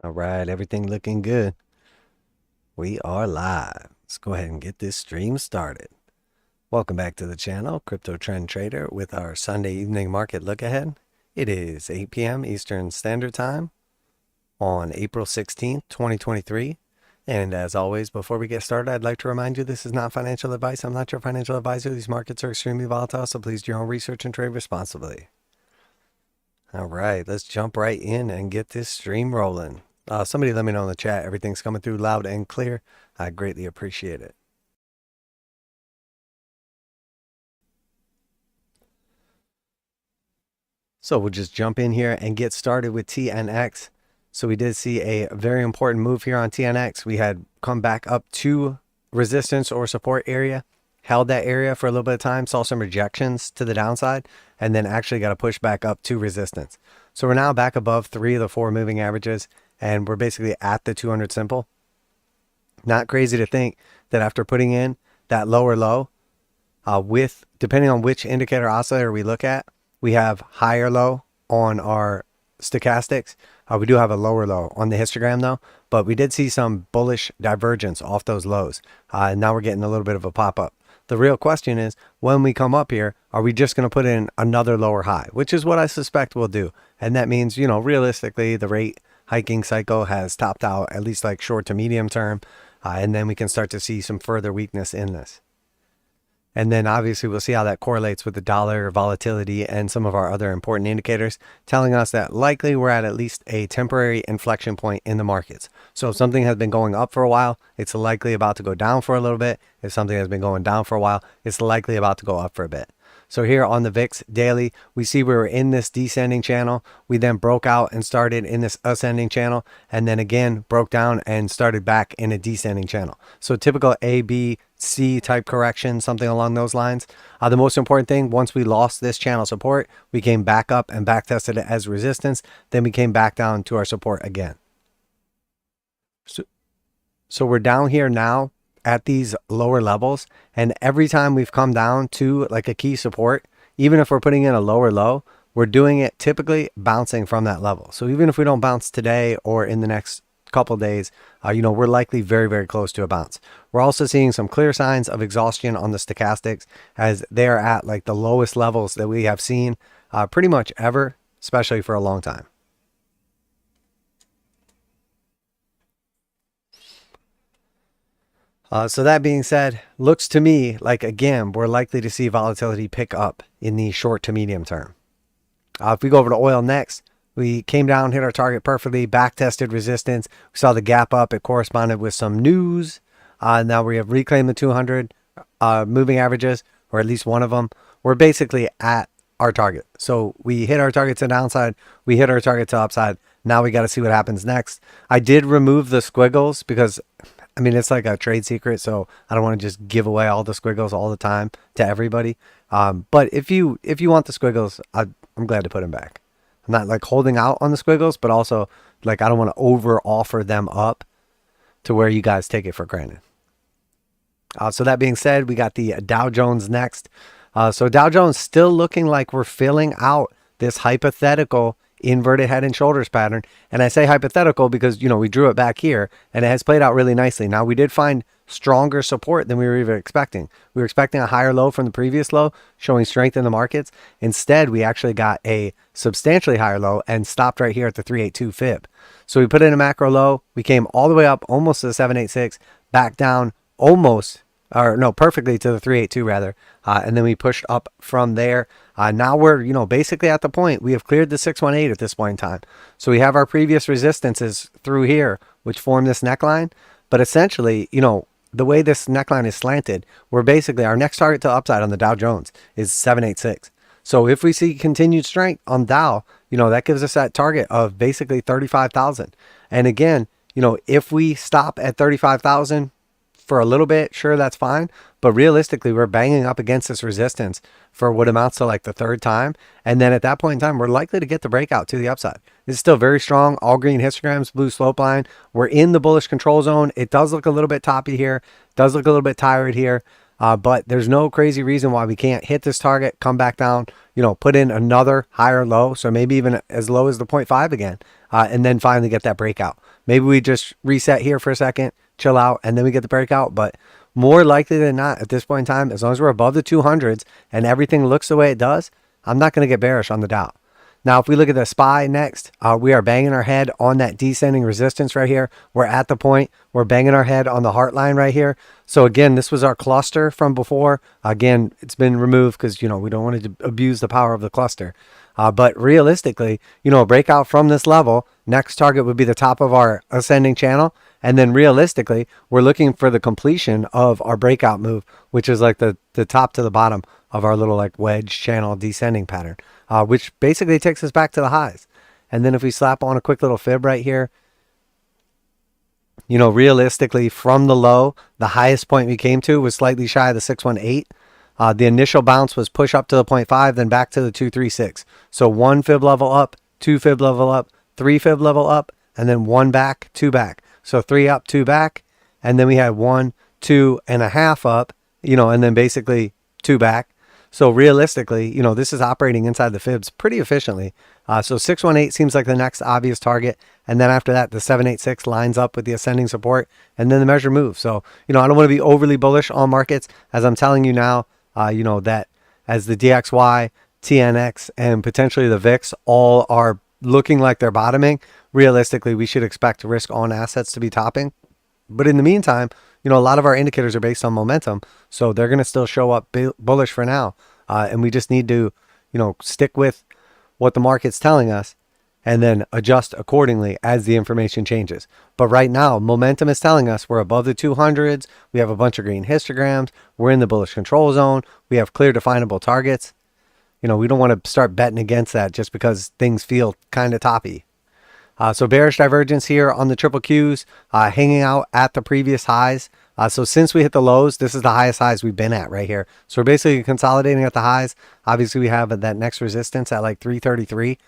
All right, everything looking good. We are live. Let's go ahead and get this stream started. Welcome back to the channel, Crypto Trend Trader, with our Sunday evening market look ahead. It is 8 p.m. Eastern Standard Time on April 16th, 2023. And as always, before we get started, I'd like to remind you this is not financial advice. I'm not your financial advisor. These markets are extremely volatile, so please do your own research and trade responsibly. All right, let's jump right in and get this stream rolling. Somebody let me know in the chat everything's coming through loud and clear. I greatly appreciate it. So we'll just jump in here and get started with TNX. So we did see a very important move here on TNX. We had come back up to resistance or support area, held that area for a little bit of time, saw some rejections to the downside, and then actually got to push back up to resistance. So we're now back above 3 of the 4 moving averages, and we're basically at the 200 simple. Not crazy to think that after putting in that lower low, with depending on which indicator oscillator we look at, we have higher low on our stochastics. We do have a lower low on the histogram though, but we did see some bullish divergence off those lows. And now we're getting a little bit of a pop-up. The real question is, when we come up here, are we just going to put in another lower high, which is what I suspect we'll do. And that means, you know, realistically, the rate hiking cycle has topped out, at least like short to medium term. And then we can start to see some further weakness in this. And then obviously we'll see how that correlates with the dollar volatility and some of our other important indicators, telling us that likely we're at least a temporary inflection point in the markets. So if something has been going up for a while, it's likely about to go down for a little bit. If something has been going down for a while, it's likely about to go up for a bit. So here on the VIX daily, we see we were in this descending channel. We then broke out and started in this ascending channel, and then again broke down and started back in a descending channel. So typical A, B, C type correction, something along those lines. The most important thing, once we lost this channel support, we came back up and back tested it as resistance. Then we came back down to our support again. So we're down here now at these lower levels, and every time we've come down to like a key support, even if we're putting in a lower low, we're doing it typically bouncing from that level. So even if we don't bounce today or in the next couple days, you know, we're likely very, very close to a bounce. We're also seeing some clear signs of exhaustion on the stochastics, as they are at like the lowest levels that we have seen pretty much ever, especially for a long time. So that being said, looks to me like, again, we're likely to see volatility pick up in the short to medium term. If we go over to oil next, we came down, hit our target perfectly, back tested resistance. We saw the gap up. It corresponded with some news. Now we have reclaimed the 200 moving averages, or at least one of them. We're basically at our target. So we hit our target to downside. We hit our target to upside. Now we got to see what happens next. I did remove the squiggles because, I mean, it's like a trade secret, so I don't want to just give away all the squiggles all the time to everybody. But if you want the squiggles, I'm glad to put them back. I'm not like holding out on the squiggles, but also like I don't want to over offer them up to where you guys take it for granted. So that being said, we got the Dow Jones next. So Dow Jones still looking like we're filling out this hypothetical inverted head and shoulders pattern. And I say hypothetical because, you know, we drew it back here and it has played out really nicely. Now we did find stronger support than we were even expecting. We were expecting a higher low from the previous low, showing strength in the markets. Instead, we actually got a substantially higher low and stopped right here at the 382 fib. So we put in a macro low. We came all the way up almost to the 786, back down almost, or no, perfectly to the 382 rather. And then we pushed up from there. Now we're, you know, basically at the point we have cleared the 618 at this point in time. So we have our previous resistances through here, which form this neckline. But essentially, you know, the way this neckline is slanted, we're basically, our next target to upside on the Dow Jones is 786. So if we see continued strength on Dow, you know, that gives us that target of basically 35,000. And again, you know, if we stop at 35,000 for a little bit, sure, that's fine. But realistically, we're banging up against this resistance for what amounts to like the third time. And then at that point in time, we're likely to get the breakout to the upside. It's still very strong. All green histograms, blue slope line. We're in the bullish control zone. It does look a little bit toppy here. Does look a little bit tired here. But there's no crazy reason why we can't hit this target, come back down, put in another higher low. So maybe even as low as the 0.5 again, and then finally get that breakout. Maybe we just reset here for a second, chill out, and then we get the breakout. But more likely than not at this point in time, as long as we're above the 200s and everything looks the way it does, I'm not going to get bearish on the Dow. Now, if we look at the SPY next, we are banging our head on that descending resistance right here. We're at the point. We're banging our head on the heart line right here. So again, this was our cluster from before. Again, it's been removed because, we don't want to abuse the power of the cluster. But realistically, a breakout from this level, next target would be the top of our ascending channel. And then realistically, we're looking for the completion of our breakout move, which is like the top to the bottom of our little like wedge channel descending pattern, which basically takes us back to the highs. And then if we slap on a quick little fib right here, realistically from the low, the highest point we came to was slightly shy of the 618. The initial bounce was push up to the 0.5, then back to the 236. So 1 fib level up, 2 fib level up, 3 fib level up, and then 1 back, 2 back. So 3 up, 2 back, and then we had 1, 2.5 up, and then basically 2 back. So realistically, this is operating inside the fibs pretty efficiently. So 618 seems like the next obvious target. And then after that, the 786 lines up with the ascending support, and then the measure moves. So, I don't want to be overly bullish on markets. As I'm telling you now, that as the DXY, TNX, and potentially the VIX all are looking like they're bottoming, realistically, we should expect risk on assets to be topping. But in the meantime, a lot of our indicators are based on momentum, so they're going to still show up bullish for now. And we just need to, stick with what the market's telling us and then adjust accordingly as the information changes. But right now, momentum is telling us we're above the 200s. We have a bunch of green histograms. We're in the bullish control zone. We have clear definable targets. We don't want to start betting against that just because things feel kind of toppy. So bearish divergence here on the triple Qs, hanging out at the previous highs. So since we hit the lows, this is the highest highs we've been at right here. So we're basically consolidating at the highs. Obviously, we have that next resistance at like 333.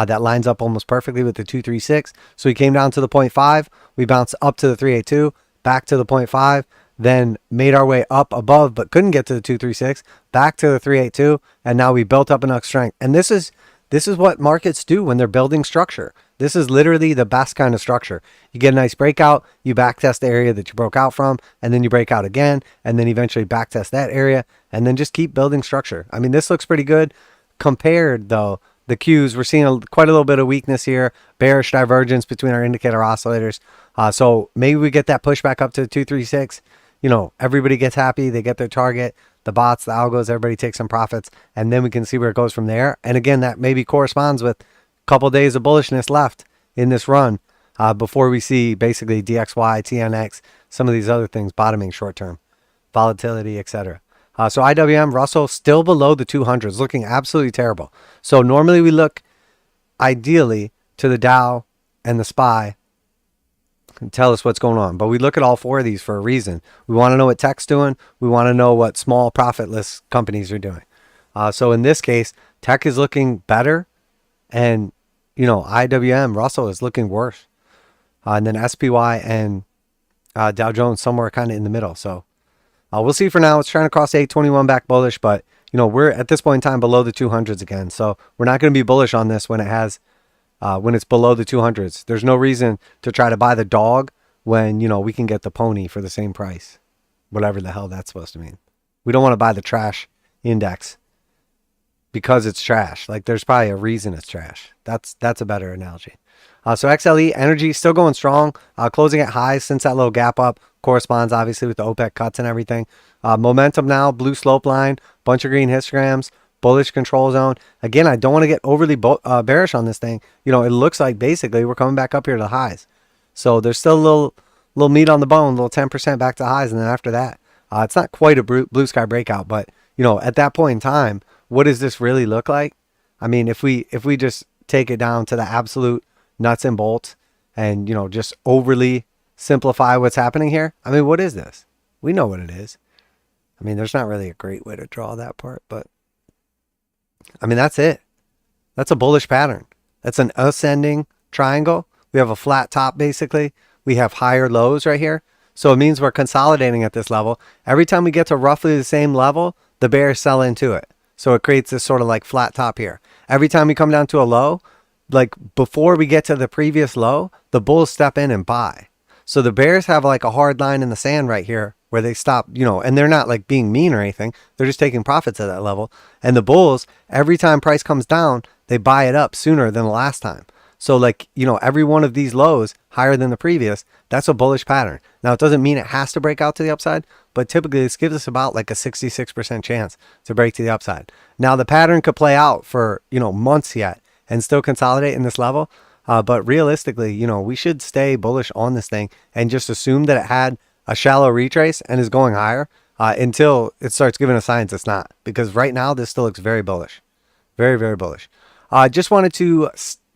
That lines up almost perfectly with the 236. So we came down to the 0.5. We bounced up to the 382, back to the 0.5, then made our way up above, but couldn't get to the 236, back to the 382, and now we built up enough strength. And this is what markets do when they're building structure. This is literally the best kind of structure. You get a nice breakout, you backtest the area that you broke out from, and then you break out again, and then eventually backtest that area, and then just keep building structure. I mean, this looks pretty good. Compared, though, the Qs, we're seeing quite a little bit of weakness here, bearish divergence between our indicator oscillators. So maybe we get that pushback up to the 236. Everybody gets happy, they get their target. The bots, the algos, everybody takes some profits, and then we can see where it goes from there. And again, that maybe corresponds with a couple days of bullishness left in this run before we see basically DXY, TNX, some of these other things bottoming short term, volatility, etc. So IWM, Russell, still below the 200s, looking absolutely terrible. So normally we look ideally to the Dow and the SPY and tell us what's going on. But we look at all four of these for a reason. We want to know what tech's doing. We want to know what small profitless companies are doing. So in this case, tech is looking better, and IWM, Russell, is looking worse. And then SPY and Dow Jones somewhere kind of in the middle. So we'll see for now. It's trying to cross 821 back bullish, but we're at this point in time below the 200s again. So we're not going to be bullish on this when it has when it's below the 200s. There's no reason to try to buy the dog when we can get the pony for the same price, whatever the hell that's supposed to mean. We don't want to buy the trash index because it's trash. Like, there's probably a reason it's trash. That's a better analogy. So XLE energy still going strong, closing at highs since that little gap up. Corresponds obviously with the OPEC cuts and everything. Momentum now, blue slope line, bunch of green histograms, bullish control zone. Again, I don't want to get overly bearish on this thing. It looks like basically we're coming back up here to the highs. So there's still a little meat on the bone, a little 10% back to highs, and then after that, it's not quite a blue sky breakout, but at that point in time, what does this really look like? I mean, if we just take it down to the absolute nuts and bolts and just overly simplify what's happening here, I mean, what is this? We know what it is. I mean, there's not really a great way to draw that part, but I mean, that's it. That's a bullish pattern. That's an ascending triangle. We have a flat top basically. We have higher lows right here. So it means we're consolidating at this level. Every time we get to roughly the same level, the bears sell into it. So it creates this sort of like flat top here. Every time we come down to a low, like before we get to the previous low, the bulls step in and buy. So the bears have like a hard line in the sand right here where they stop, and they're not like being mean or anything. They're just taking profits at that level. And the bulls, every time price comes down, they buy it up sooner than the last time. So like, every one of these lows higher than the previous, that's a bullish pattern. Now, it doesn't mean it has to break out to the upside, but typically this gives us about like a 66% chance to break to the upside. Now, the pattern could play out for, months yet and still consolidate in this level. But realistically, we should stay bullish on this thing and just assume that it had a shallow retrace and is going higher until it starts giving us signs it's not. Because right now, this still looks very bullish. Very, very bullish. Just wanted to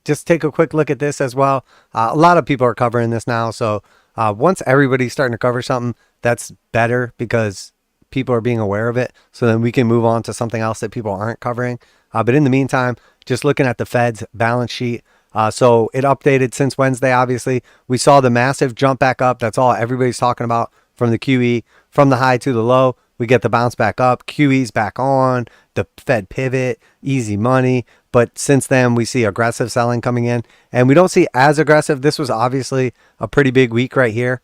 just take a quick look at this as well. A lot of people are covering this now. So once everybody's starting to cover something, that's better because people are being aware of it. So then we can move on to something else that people aren't covering. But in the meantime, just looking at the Fed's balance sheet. So it updated since Wednesday, obviously. We saw the massive jump back up. That's all everybody's talking about from the QE. From the high to the low, we get the bounce back up. QE's back on. The Fed pivot, easy money. But since then, we see aggressive selling coming in. And we don't see as aggressive. This was obviously a pretty big week right here.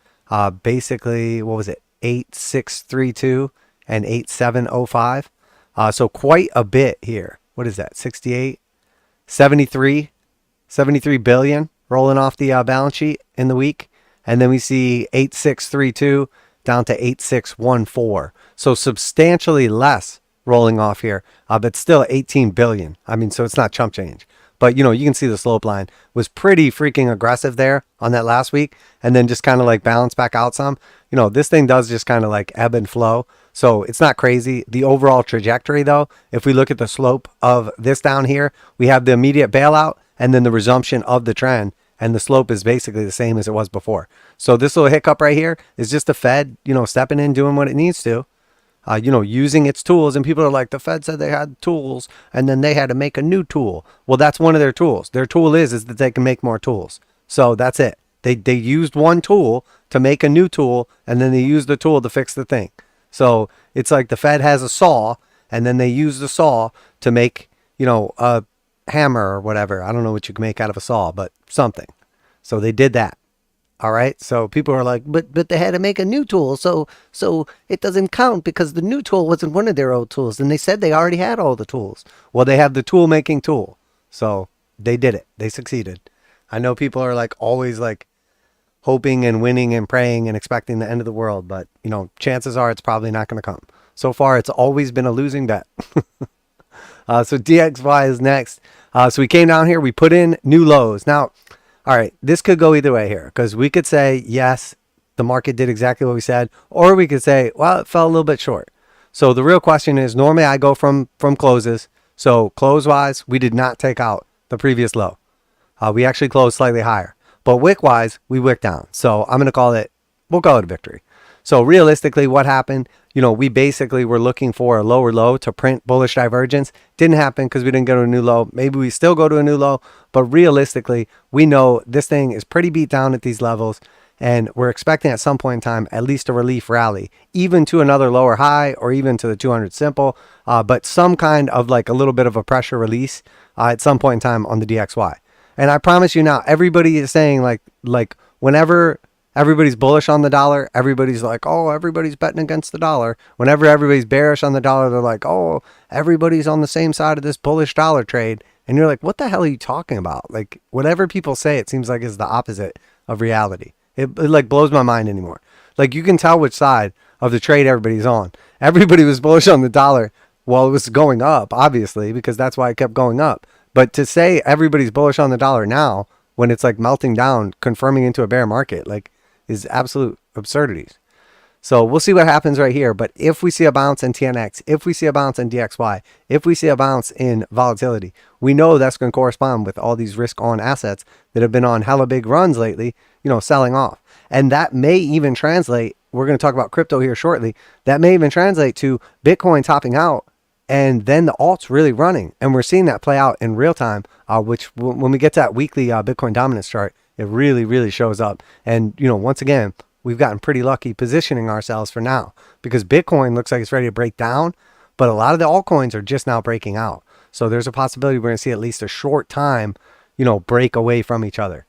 Basically, what was it? 8632 and 8705. So quite a bit here. What is that? 68? 73 billion rolling off the balance sheet in the week. And then we see 8632 down to 8614. So substantially less rolling off here, but still 18 billion. I mean, so it's not chump change. But, you can see the slope line was pretty freaking aggressive there on that last week. And then just kind of like balance back out some. This thing does just kind of like ebb and flow. So it's not crazy. The overall trajectory, though, if we look at the slope of this down here, we have the immediate bailout and then the resumption of the trend. And the slope is basically the same as it was before. So this little hiccup right here is just the Fed, stepping in, doing what it needs to. Using its tools. And people are like, the Fed said they had tools and then they had to make a new tool. Well, that's one of their tools. Their tool is that they can make more tools. So that's it. They used one tool to make a new tool and then they used the tool to fix the thing. So it's like the Fed has a saw and then they use the saw to make, a hammer or whatever. I don't know what you can make out of a saw, but something. So they did that. All right. So people are like, but they had to make a new tool. So it doesn't count because the new tool wasn't one of their old tools. And they said they already had all the tools. Well, they have the tool making tool. So they did it. They succeeded. I know people are like always like hoping and winning and praying and expecting the end of the world. But, chances are it's probably not going to come. So far, it's always been a losing bet. So DXY is next. So we came down here. We put in new lows. Now, all right, this could go either way here because we could say, yes, the market did exactly what we said, or we could say, well, it fell a little bit short. So the real question is, normally I go from closes. So close-wise, we did not take out the previous low. We actually closed slightly higher. But wick-wise, we wicked down. So I'm going to we'll call it a victory. So realistically, what happened? We basically were looking for a lower low to print bullish divergence. Didn't happen because we didn't go to a new low. Maybe we still go to a new low, but realistically, we know this thing is pretty beat down at these levels, and we're expecting at some point in time at least a relief rally, even to another lower high or even to the 200 simple, but some kind of like a little bit of a pressure release at some point in time on the DXY. And I promise you now, everybody is saying like whenever everybody's bullish on the dollar, everybody's like, oh, everybody's betting against the dollar. Whenever everybody's bearish on the dollar, they're like, oh, everybody's on the same side of this bullish dollar trade. And you're like, what the hell are you talking about? Like, whatever people say, it seems like is the opposite of reality. It like blows my mind anymore. Like, you can tell which side of the trade everybody's on. Everybody was bullish on the dollar while it was going up, obviously, because that's why it kept going up. But to say everybody's bullish on the dollar now, when it's like melting down, confirming into a bear market, like, is absolute absurdities. So we'll see what happens right here. But if we see a bounce in TNX, if we see a bounce in DXY, if we see a bounce in volatility, we know that's going to correspond with all these risk on assets that have been on hella big runs lately, selling off. And that may even translate, we're going to talk about crypto here shortly, that may even translate to Bitcoin topping out and then the alts really running. And we're seeing that play out in real time, which when we get to that weekly Bitcoin dominance chart, it really, really shows up. And, once again, we've gotten pretty lucky positioning ourselves for now, because Bitcoin looks like it's ready to break down, but a lot of the altcoins are just now breaking out. So there's a possibility we're going to see at least a short time, break away from each other.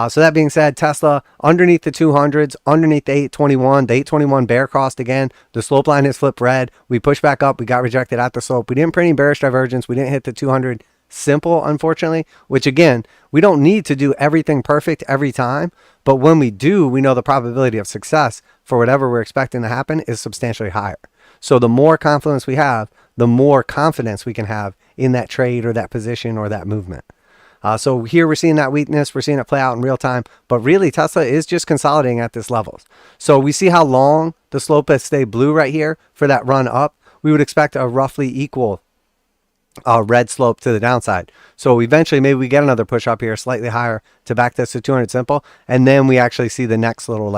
So that being said, Tesla underneath the 200s, underneath the 821. The 821 bear crossed again. The slope line has flipped red. We pushed back up. We got rejected at the slope. We didn't print any bearish divergence. We didn't hit the 200 simple, unfortunately, which again, we don't need to do everything perfect every time. But when we do, we know the probability of success for whatever we're expecting to happen is substantially higher. So the more confidence we have, the more confidence we can have in that trade or that position or that movement. So here we're seeing that weakness. We're seeing it play out in real time. But really, Tesla is just consolidating at this levels. So we see how long the slope has stayed blue right here for that run up. We would expect a roughly equal red slope to the downside. So eventually, maybe we get another push up here, slightly higher to back this to 200 simple. And then we actually see the next little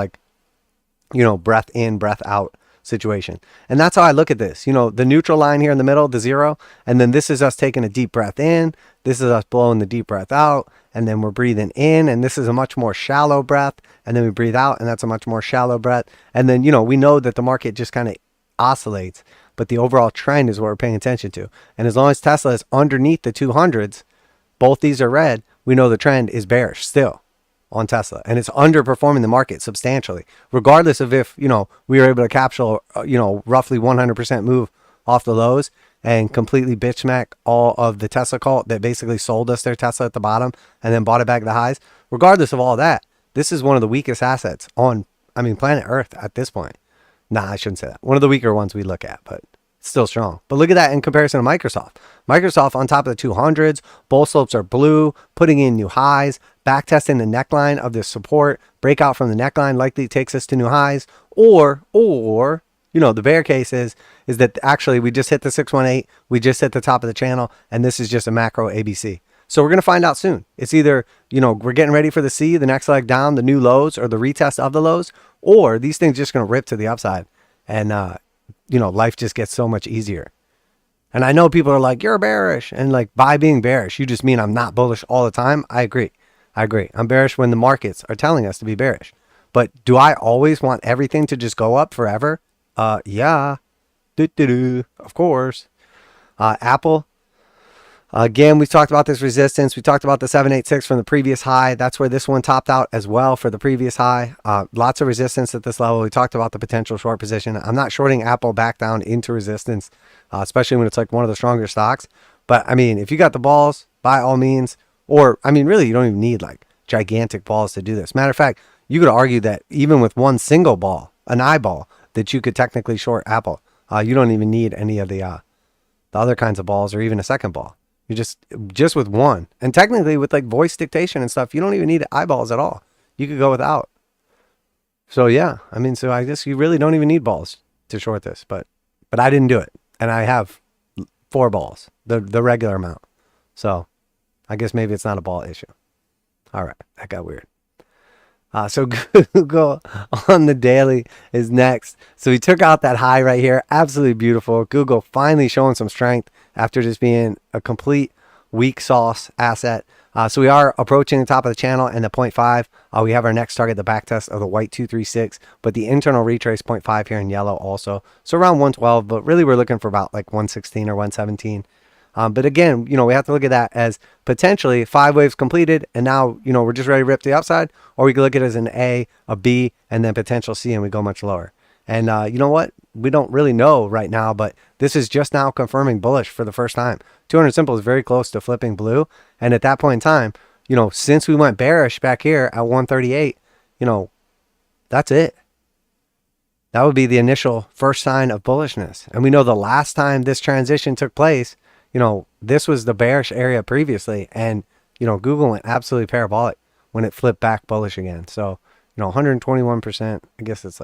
breath in, breath out situation. And that's how I look at this. The neutral line here in the middle, the 0, and then this is us taking a deep breath in, this is us blowing the deep breath out, and then we're breathing in, and this is a much more shallow breath, and then we breathe out, and that's a much more shallow breath. And then we know that the market just kind of oscillates, but the overall trend is what we're paying attention to. And as long as Tesla is underneath the 200s, both these are red, we know the trend is bearish still on Tesla, and it's underperforming the market substantially, regardless of if we were able to capture roughly 100% move off the lows and completely bitch smack all of the Tesla cult that basically sold us their Tesla at the bottom and then bought it back at the highs. Regardless of all that, this is one of the weakest assets on planet Earth at this point. Nah, I shouldn't say that. One of the weaker ones we look at, but still strong. But look at that in comparison to Microsoft. Microsoft on top of the 200s, bull slopes are blue, putting in new highs, back testing the neckline of this support, breakout from the neckline likely takes us to new highs, or the bear case is that actually we just hit the 618, we just hit the top of the channel, and this is just a macro ABC. So we're going to find out soon. It's either, we're getting ready for the C, the next leg down, the new lows, or the retest of the lows, or these things just going to rip to the upside, and life just gets so much easier. And I know people are like, you're bearish. And by being bearish, you just mean I'm not bullish all the time. I agree. I'm bearish when the markets are telling us to be bearish. But do I always want everything to just go up forever? Yeah. Of course. Apple. Again, we talked about this resistance. We talked about the 786 from the previous high. That's where this one topped out as well for the previous high. Lots of resistance at this level. We talked about the potential short position. I'm not shorting Apple back down into resistance, especially when it's one of the stronger stocks. But if you got the balls, by all means, or really, you don't even need gigantic balls to do this. Matter of fact, you could argue that even with one single ball, an eyeball, that you could technically short Apple. You don't even need any of the other kinds of balls or even a second ball. You just with one. And technically with voice dictation and stuff, you don't even need eyeballs at all. You could go without. So yeah, so I guess you really don't even need balls to short this, but I didn't do it. And I have 4 balls, the regular amount. So I guess maybe it's not a ball issue. All right, that got weird. So Google on the daily is next. So we took out that high right here. Absolutely beautiful. Google finally showing some strength after just being a complete weak sauce asset. So we are approaching the top of the channel and the 0.5. We have our next target, the back test of the white 236, but the internal retrace 0.5 here in yellow also. So around 112, but really we're looking for about 116 or 117. But again, we have to look at that as potentially 5 waves completed, and now, we're just ready to rip to the upside, or we can look at it as an A, a B, and then potential C, and we go much lower. And you know what? We don't really know right now, but this is just now confirming bullish for the first time. 200 simple is very close to flipping blue, and at that point in time, since we went bearish back here at 138, that's it. That would be the initial first sign of bullishness. And we know the last time this transition took place, this was the bearish area previously, and, Google went absolutely parabolic when it flipped back bullish again. So, 121%, I guess it's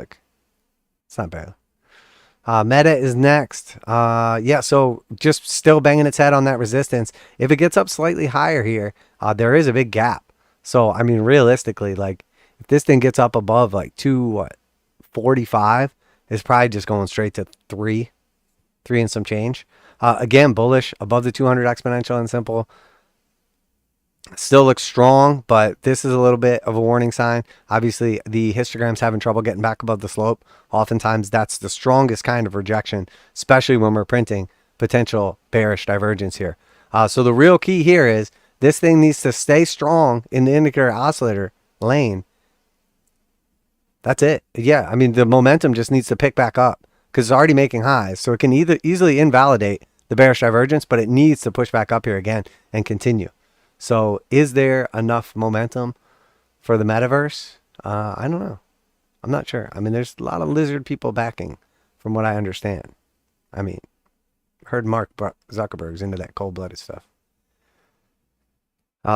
not bad. Meta is next. Yeah, so just still banging its head on that resistance. If it gets up slightly higher here, there is a big gap. So, realistically, if this thing gets up above 245, it's probably just going straight to 3 and some change. Again, bullish above the 200 exponential and simple. Still looks strong, but this is a little bit of a warning sign. Obviously, the histogram's having trouble getting back above the slope. Oftentimes, that's the strongest kind of rejection, especially when we're printing potential bearish divergence here. So the real key here is this thing needs to stay strong in the indicator oscillator lane. That's it. Yeah, I mean, the momentum just needs to pick back up because it's already making highs. So it can either easily invalidate the bearish divergence, but it needs to push back up here again and continue. So is there enough momentum for the metaverse? I don't know. I'm not sure. I mean, there's a lot of lizard people backing from what I understand. I mean, heard Mark Zuckerberg's into that cold-blooded stuff.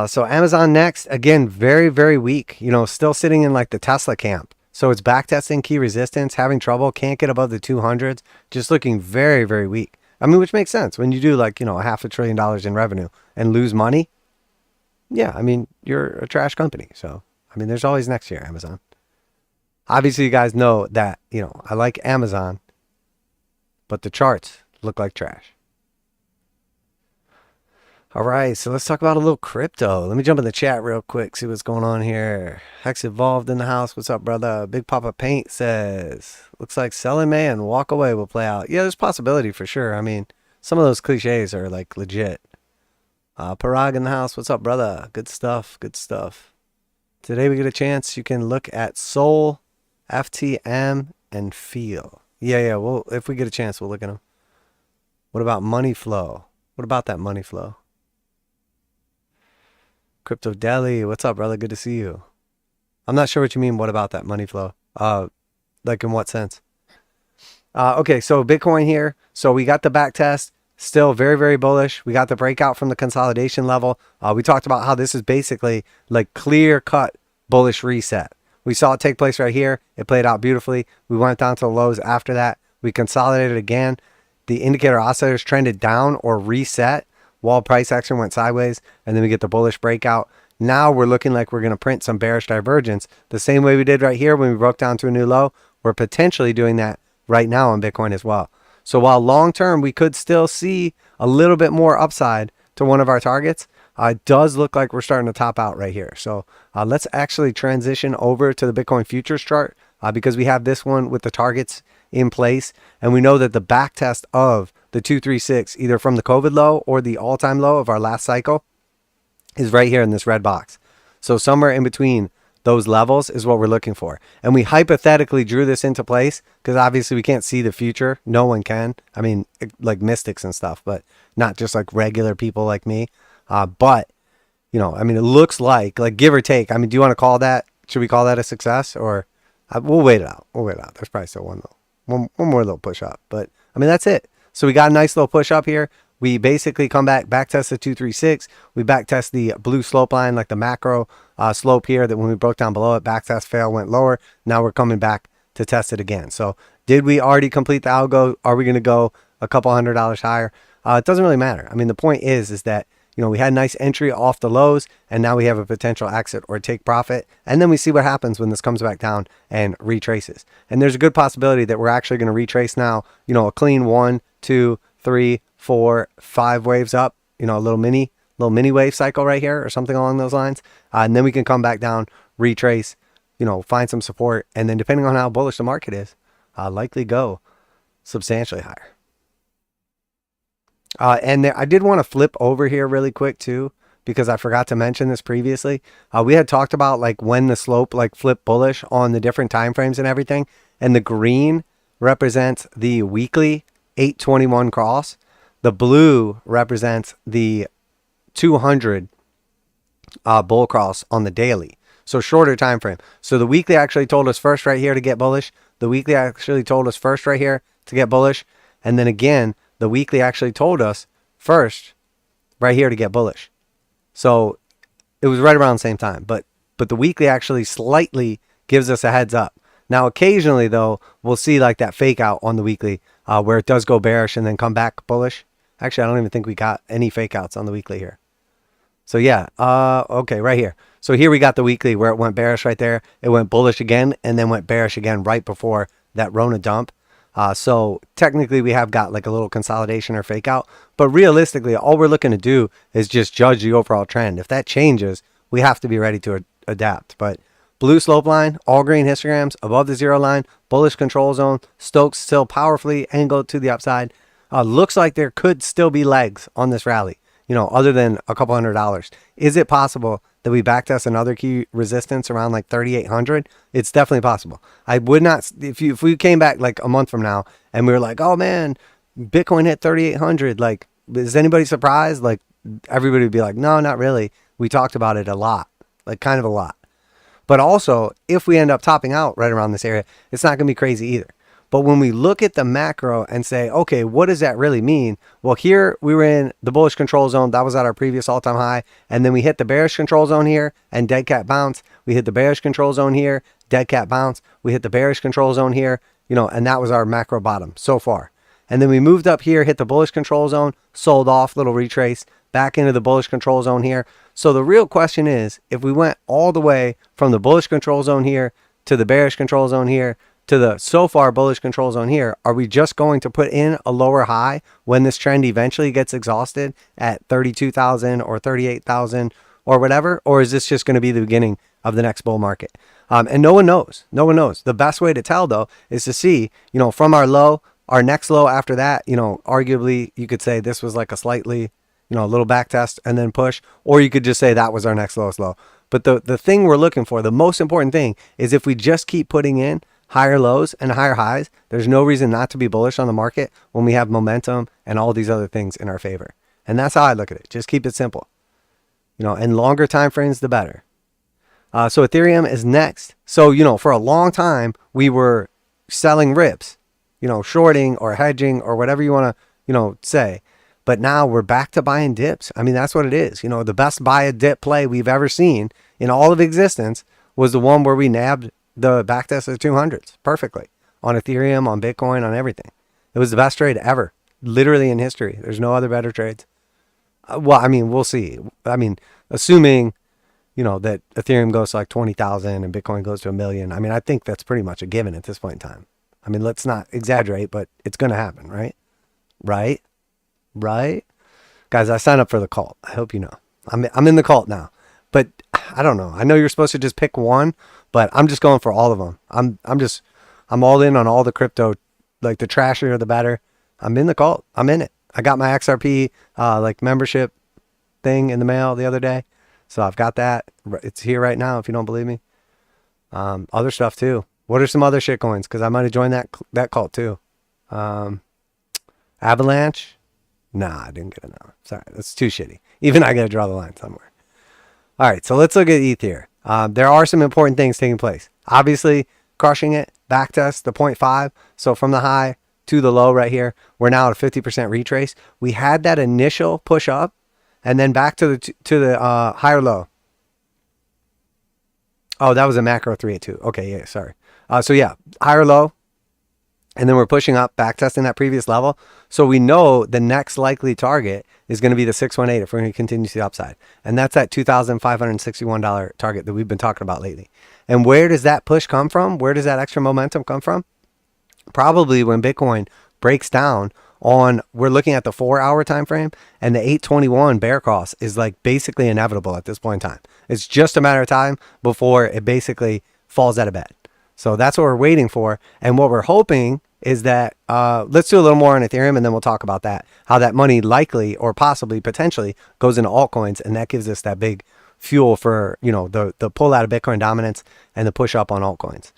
So Amazon next, again, very, very weak, you know, still sitting in like the Tesla camp. So it's backtesting key resistance, having trouble, can't get above the 200s, just looking very, very weak. I mean, which makes sense when you do like, you know, $500 billion in revenue and lose money. Yeah, I mean, you're a trash company. So, I mean, there's always next year, Amazon. Obviously, you guys know that, you know, I like Amazon, but the charts look like trash. All right, so let's talk about a little crypto. Let me jump in the chat real quick, see what's going on here. Hex Evolved in the house. What's up, brother? Big Papa Paint says, looks like sell in May and walk away will play out. Yeah, there's possibility for sure. I mean, some of those cliches are like legit. Parag in the house. What's up, brother? Good stuff. Good stuff. Today we get a chance. You can look at Soul, FTM, and Feel. Yeah. Well, if we get a chance, we'll look at them. What about money flow? What about that money flow? Crypto Deli. What's up, brother? Good to see you. I'm not sure what you mean. What about that money flow? Like in what sense? Okay, so Bitcoin here. So we got the back test. Still very, very bullish. We got the breakout from the consolidation level. We talked about how this is basically like clear cut bullish reset. We saw it take place right here. It played out beautifully. We went down to the lows after that. We consolidated again. The indicator oscillators trended down or reset while price action went sideways. And then we get the bullish breakout. Now we're looking like we're going to print some bearish divergence the same way we did right here when we broke down to a new low. We're potentially doing that right now on Bitcoin as well. So while long term we could still see a little bit more upside to one of our targets, it does look like we're starting to top out right here. So let's actually transition over to the Bitcoin futures chart because we have this one with the targets in place. And we know that the back test of the 236, either from the COVID low or the all-time low of our last cycle, is right here in this red box. So somewhere in between those levels is what we're looking for. And we hypothetically drew this into place because obviously we can't see the future. No one can. I mean, like mystics and stuff, but not just like regular people like me. But, you know, I mean, it looks like give or take. I mean, do you want to call that, should we call that a success? Or we'll wait it out. We'll wait it out. There's probably still one more little push up. But, I mean, that's it. So we got a nice little push up here. We basically come back test the 236. We back test the blue slope line, like the macro slope here that when we broke down below it, back test fail, went lower. Now we're coming back to test it again. So did we already complete the algo? Are we going to go a couple $100 higher? It doesn't really matter. I mean, the point is that, you know, we had a nice entry off the lows and now we have a potential exit or take profit. And then we see what happens when this comes back down and retraces. And there's a good possibility that we're actually going to retrace now, you know, a clean 1, 2, 3, 4, 5 waves up, you know, a little mini wave cycle right here or something along those lines. And then we can come back down, retrace, you know, find some support. And then depending on how bullish the market is, likely go substantially higher. And I did want to flip over here really quick too, because I forgot to mention this previously. We had talked about like when the slope like flipped bullish on the different time frames and everything. And the green represents the weekly 821 cross. The blue represents the 200 bull cross on the daily. So shorter time frame. So the weekly actually told us first right here to get bullish. The weekly actually told us first right here to get bullish. And then again, the weekly actually told us first right here to get bullish. So it was right around the same time. But the weekly actually slightly gives us a heads up. Now, occasionally, though, we'll see like that fake out on the weekly where it does go bearish and then come back bullish. Actually, I don't even think we got any fake outs on the weekly here. So yeah, okay, right here. So here we got the weekly where it went bearish right there. It went bullish again and then went bearish again right before that Rona dump. So technically we have got like a little consolidation or fake out, but realistically, all we're looking to do is just judge the overall trend. If that changes, we have to be ready to adapt. But blue slope line, all green histograms above the zero line, bullish control zone, Stokes still powerfully angled to the upside. Looks like there could still be legs on this rally, you know, other than a couple $100. Is it possible that we backtest another key resistance around like 3,800? It's definitely possible. I would not, if we came back like a month from now and we were like, oh man, Bitcoin hit 3,800, like, is anybody surprised? Like, everybody would be like, no, not really. We talked about it a lot, like kind of a lot. But also, if we end up topping out right around this area, it's not going to be crazy either. But when we look at the macro and say, okay, what does that really mean? Well, here we were in the bullish control zone. That was at our previous all-time high. And then we hit the bearish control zone here and dead cat bounce. We hit the bearish control zone here, dead cat bounce. We hit the bearish control zone here, you know, and that was our macro bottom so far. And then we moved up here, hit the bullish control zone, sold off, little retrace, back into the bullish control zone here. So the real question is, if we went all the way from the bullish control zone here to the bearish control zone here, to the so far bullish control zone here, are we just going to put in a lower high when this trend eventually gets exhausted at 32,000 or 38,000 or whatever? Or is this just going to be the beginning of the next bull market? And no one knows. No one knows. The best way to tell, though, is to see, you know, from our low, our next low after that, you know, arguably you could say this was like a slightly, you know, a little back test and then push, or you could just say that was our next lowest low. But the thing we're looking for, the most important thing, is if we just keep putting in higher lows and higher highs, there's no reason not to be bullish on the market when we have momentum and all these other things in our favor. And that's how I look at it. Just keep it simple, you know, and longer time frames, the better. So Ethereum is next. So, you know, for a long time, we were selling rips, you know, shorting or hedging or whatever you want to, you know, say. But now we're back to buying dips. I mean, that's what it is. You know, the best buy a dip play we've ever seen in all of existence was the one where we nabbed the backtest of the 200s perfectly on Ethereum, on Bitcoin, on everything. It was the best trade ever, literally in history. There's no other better trades. Well, I mean, we'll see. I mean, assuming, you know, that Ethereum goes to like 20,000 and Bitcoin goes to 1 million. I mean, I think that's pretty much a given at this point in time. I mean, let's not exaggerate, but it's going to happen, right? Right? Guys, I signed up for the cult. I hope you know. I'm in the cult now. But I don't know. I know you're supposed to just pick one, but I'm just going for all of them. I'm all in on all the crypto, like the trashier the better. I'm in the cult. I'm in it. I got my XRP like membership thing in the mail the other day. So I've got that. It's here right now if you don't believe me. Other stuff too. What are some other shit coins? Because I might have joined that cult too. Avalanche? Nah, I didn't get it now. Sorry, that's too shitty. Even I got to draw the line somewhere. All right, so let's look at ETH here. There are some important things taking place. Obviously, crushing it, backtest, the 0.5. So from the high to the low right here, we're now at a 50% retrace. We had that initial push up and then back to the higher low. Oh, that was a macro 382. Okay, yeah, sorry. So yeah, higher low. And then we're pushing up, backtesting that previous level. So we know the next likely target is going to be the 618 if we're going to continue to the upside. And that's that $2,561 target that we've been talking about lately. And where does that push come from? Where does that extra momentum come from? Probably when Bitcoin breaks down on, we're looking at the 4-hour time frame, and the 821 bear cross is like basically inevitable at this point in time. It's just a matter of time before it basically falls out of bed. So that's what we're waiting for. And what we're hoping is that, let's do a little more on Ethereum and then we'll talk about that. How that money likely or possibly potentially goes into altcoins. And that gives us that big fuel for, you know, the pull out of Bitcoin dominance and the push up on altcoins.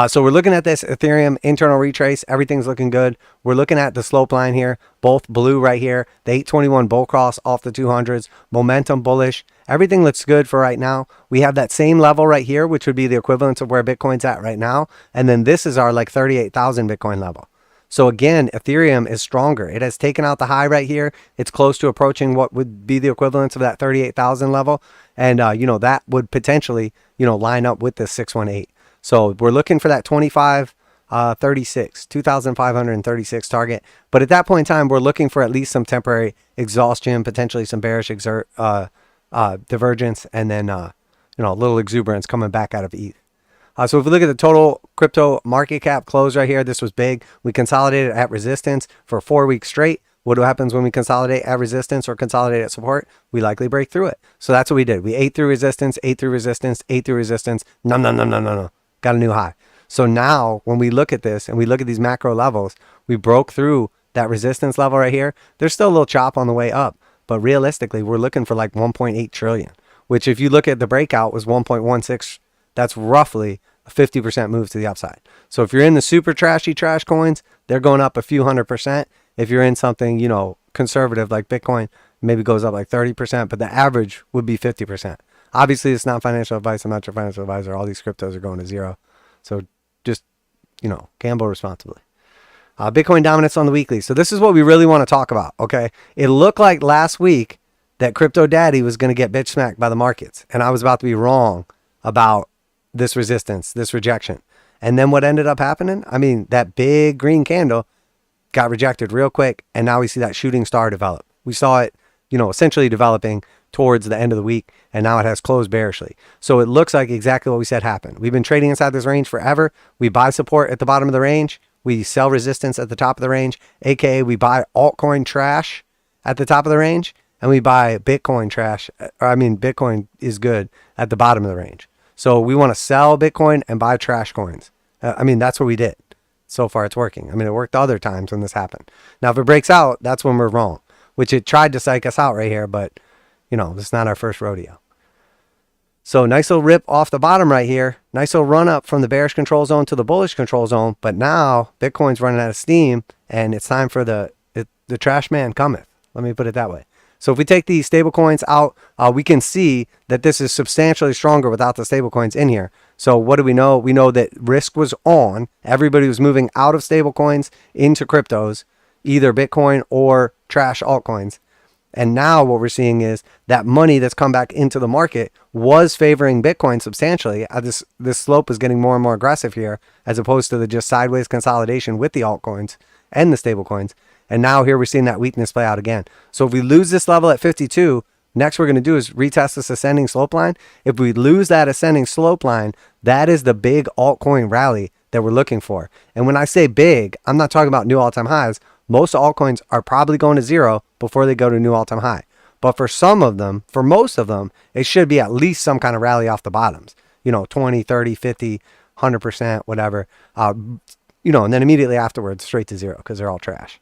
So we're looking at this Ethereum internal retrace. Everything's looking good. We're looking at the slope line here, both blue right here, the 821 bull cross off the 200s, momentum bullish. Everything looks good for right now. We have that same level right here, which would be the equivalent of where Bitcoin's at right now. And then this is our like 38,000 Bitcoin level. So again, Ethereum is stronger. It has taken out the high right here. It's close to approaching what would be the equivalent of that 38,000 level. And, you know, that would potentially, you know, line up with this 618. So we're looking for that 2,536 target. But at that point in time, we're looking for at least some temporary exhaustion, potentially some bearish divergence, and then, you know, a little exuberance coming back out of ETH. So if we look at the total crypto market cap close right here, this was big. We consolidated at resistance for 4 weeks straight. What happens when we consolidate at resistance or consolidate at support? We likely break through it. So that's what we did. We ate through resistance, ate through resistance, ate through resistance. No. Got a new high. So now when we look at this and we look at these macro levels, we broke through that resistance level right here. There's still a little chop on the way up, but realistically, we're looking for like 1.8 trillion, which if you look at the breakout was 1.16. That's roughly a 50% move to the upside. So if you're in the super trashy trash coins, they're going up a few 100%. If you're in something, conservative like Bitcoin, maybe goes up like 30%, but the average would be 50%. Obviously, it's not financial advice. I'm not your financial advisor. All these cryptos are going to zero. So just, gamble responsibly. Bitcoin dominance on the weekly. So this is what we really want to talk about, okay? It looked like last week that Crypto Daddy was going to get bitch smacked by the markets, and I was about to be wrong about this resistance, this rejection. And then what ended up happening? I mean, that big green candle got rejected real quick, and now we see that shooting star develop. We saw it, essentially developing towards the end of the week, and now it has closed bearishly. So it looks like exactly what we said happened. We've been trading inside this range forever. We buy support at the bottom of the range. We sell resistance at the top of the range, aka we buy altcoin trash at the top of the range, and we buy Bitcoin trash. Bitcoin is good at the bottom of the range. So we want to sell Bitcoin and buy trash coins. That's what we did. So far, it's working. It worked other times when this happened. Now, if it breaks out, that's when we're wrong, which it tried to psych us out right here, but, this is not our first rodeo. So nice little rip off the bottom right here. Nice little run up from the bearish control zone to the bullish control zone. But now Bitcoin's running out of steam, and it's time for the trash man cometh. Let me put it that way. So if we take these stable coins out, we can see that this is substantially stronger without the stable coins in here. So what do we know? We know that risk was on. Everybody was moving out of stable coins into cryptos, either Bitcoin or trash altcoins. And now what we're seeing is that money that's come back into the market was favoring Bitcoin substantially. This slope is getting more and more aggressive here, as opposed to the just sideways consolidation with the altcoins and the stable coins. And now here we're seeing that weakness play out again. So if we lose this level at 52, next we're going to do is retest this ascending slope line. If we lose that ascending slope line, that is the big altcoin rally that we're looking for. And when I say big, I'm not talking about new all-time highs. Most altcoins are probably going to zero before they go to new all-time high. But for some of them, for most of them, it should be at least some kind of rally off the bottoms. 20, 30, 50, 100%, whatever. And then immediately afterwards, straight to zero because they're all trash.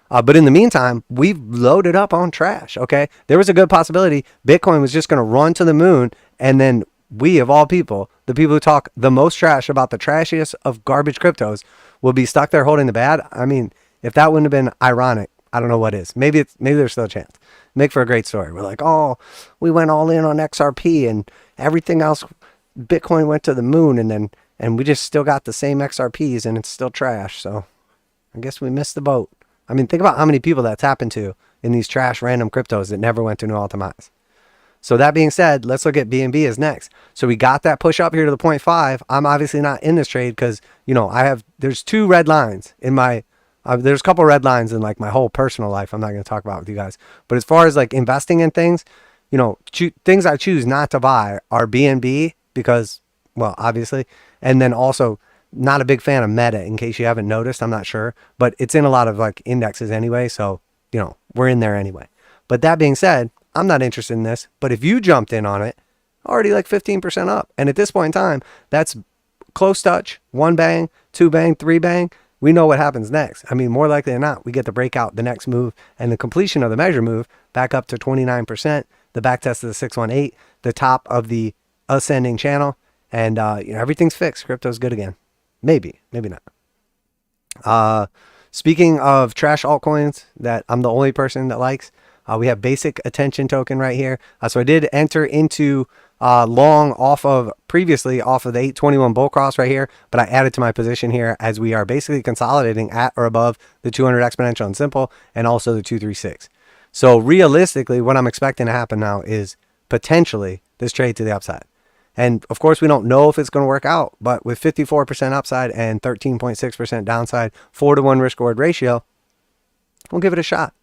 But in the meantime, we've loaded up on trash, okay? There was a good possibility Bitcoin was just going to run to the moon, and then we, of all people, the people who talk the most trash about the trashiest of garbage cryptos, will be stuck there holding the bad. If that wouldn't have been ironic, I don't know what is. Maybe there's still a chance. Make for a great story. We're like, oh, we went all in on XRP and everything else, Bitcoin went to the moon, and we just still got the same XRPs and it's still trash. So I guess we missed the boat. Think about how many people that's happened to in these trash random cryptos that never went to new all-time highs. So that being said, let's look at BNB as next. So we got that push up here to the 0.5. I'm obviously not in this trade because, there's two red lines in my, there's a couple red lines in like my whole personal life I'm not going to talk about with you guys. But as far as like investing in things, things I choose not to buy are BNB because, well, obviously, and then also not a big fan of Meta, in case you haven't noticed. I'm not sure, but it's in a lot of like indexes anyway. So, we're in there anyway. But that being said, I'm not interested in this. But if you jumped in on it, already like 15% up. And at this point in time, that's close touch, 1 bang, 2 bang, 3 bang. We know what happens next. More likely than not, we get the breakout, the next move, and the completion of the measure move back up to 29%, the back test of the 618, the top of the ascending channel, and everything's fixed. Crypto's good again. Maybe not. Speaking of trash altcoins that I'm the only person that likes, we have basic attention token right here. So I did enter into long previously off of the 821 bull cross right here, but I added to my position here as we are basically consolidating at or above the 200 exponential and simple and also the 236. So realistically, what I'm expecting to happen now is potentially this trade to the upside. And of course, we don't know if it's going to work out, but with 54% upside and 13.6% downside, 4-to-1 risk reward ratio, we'll give it a shot.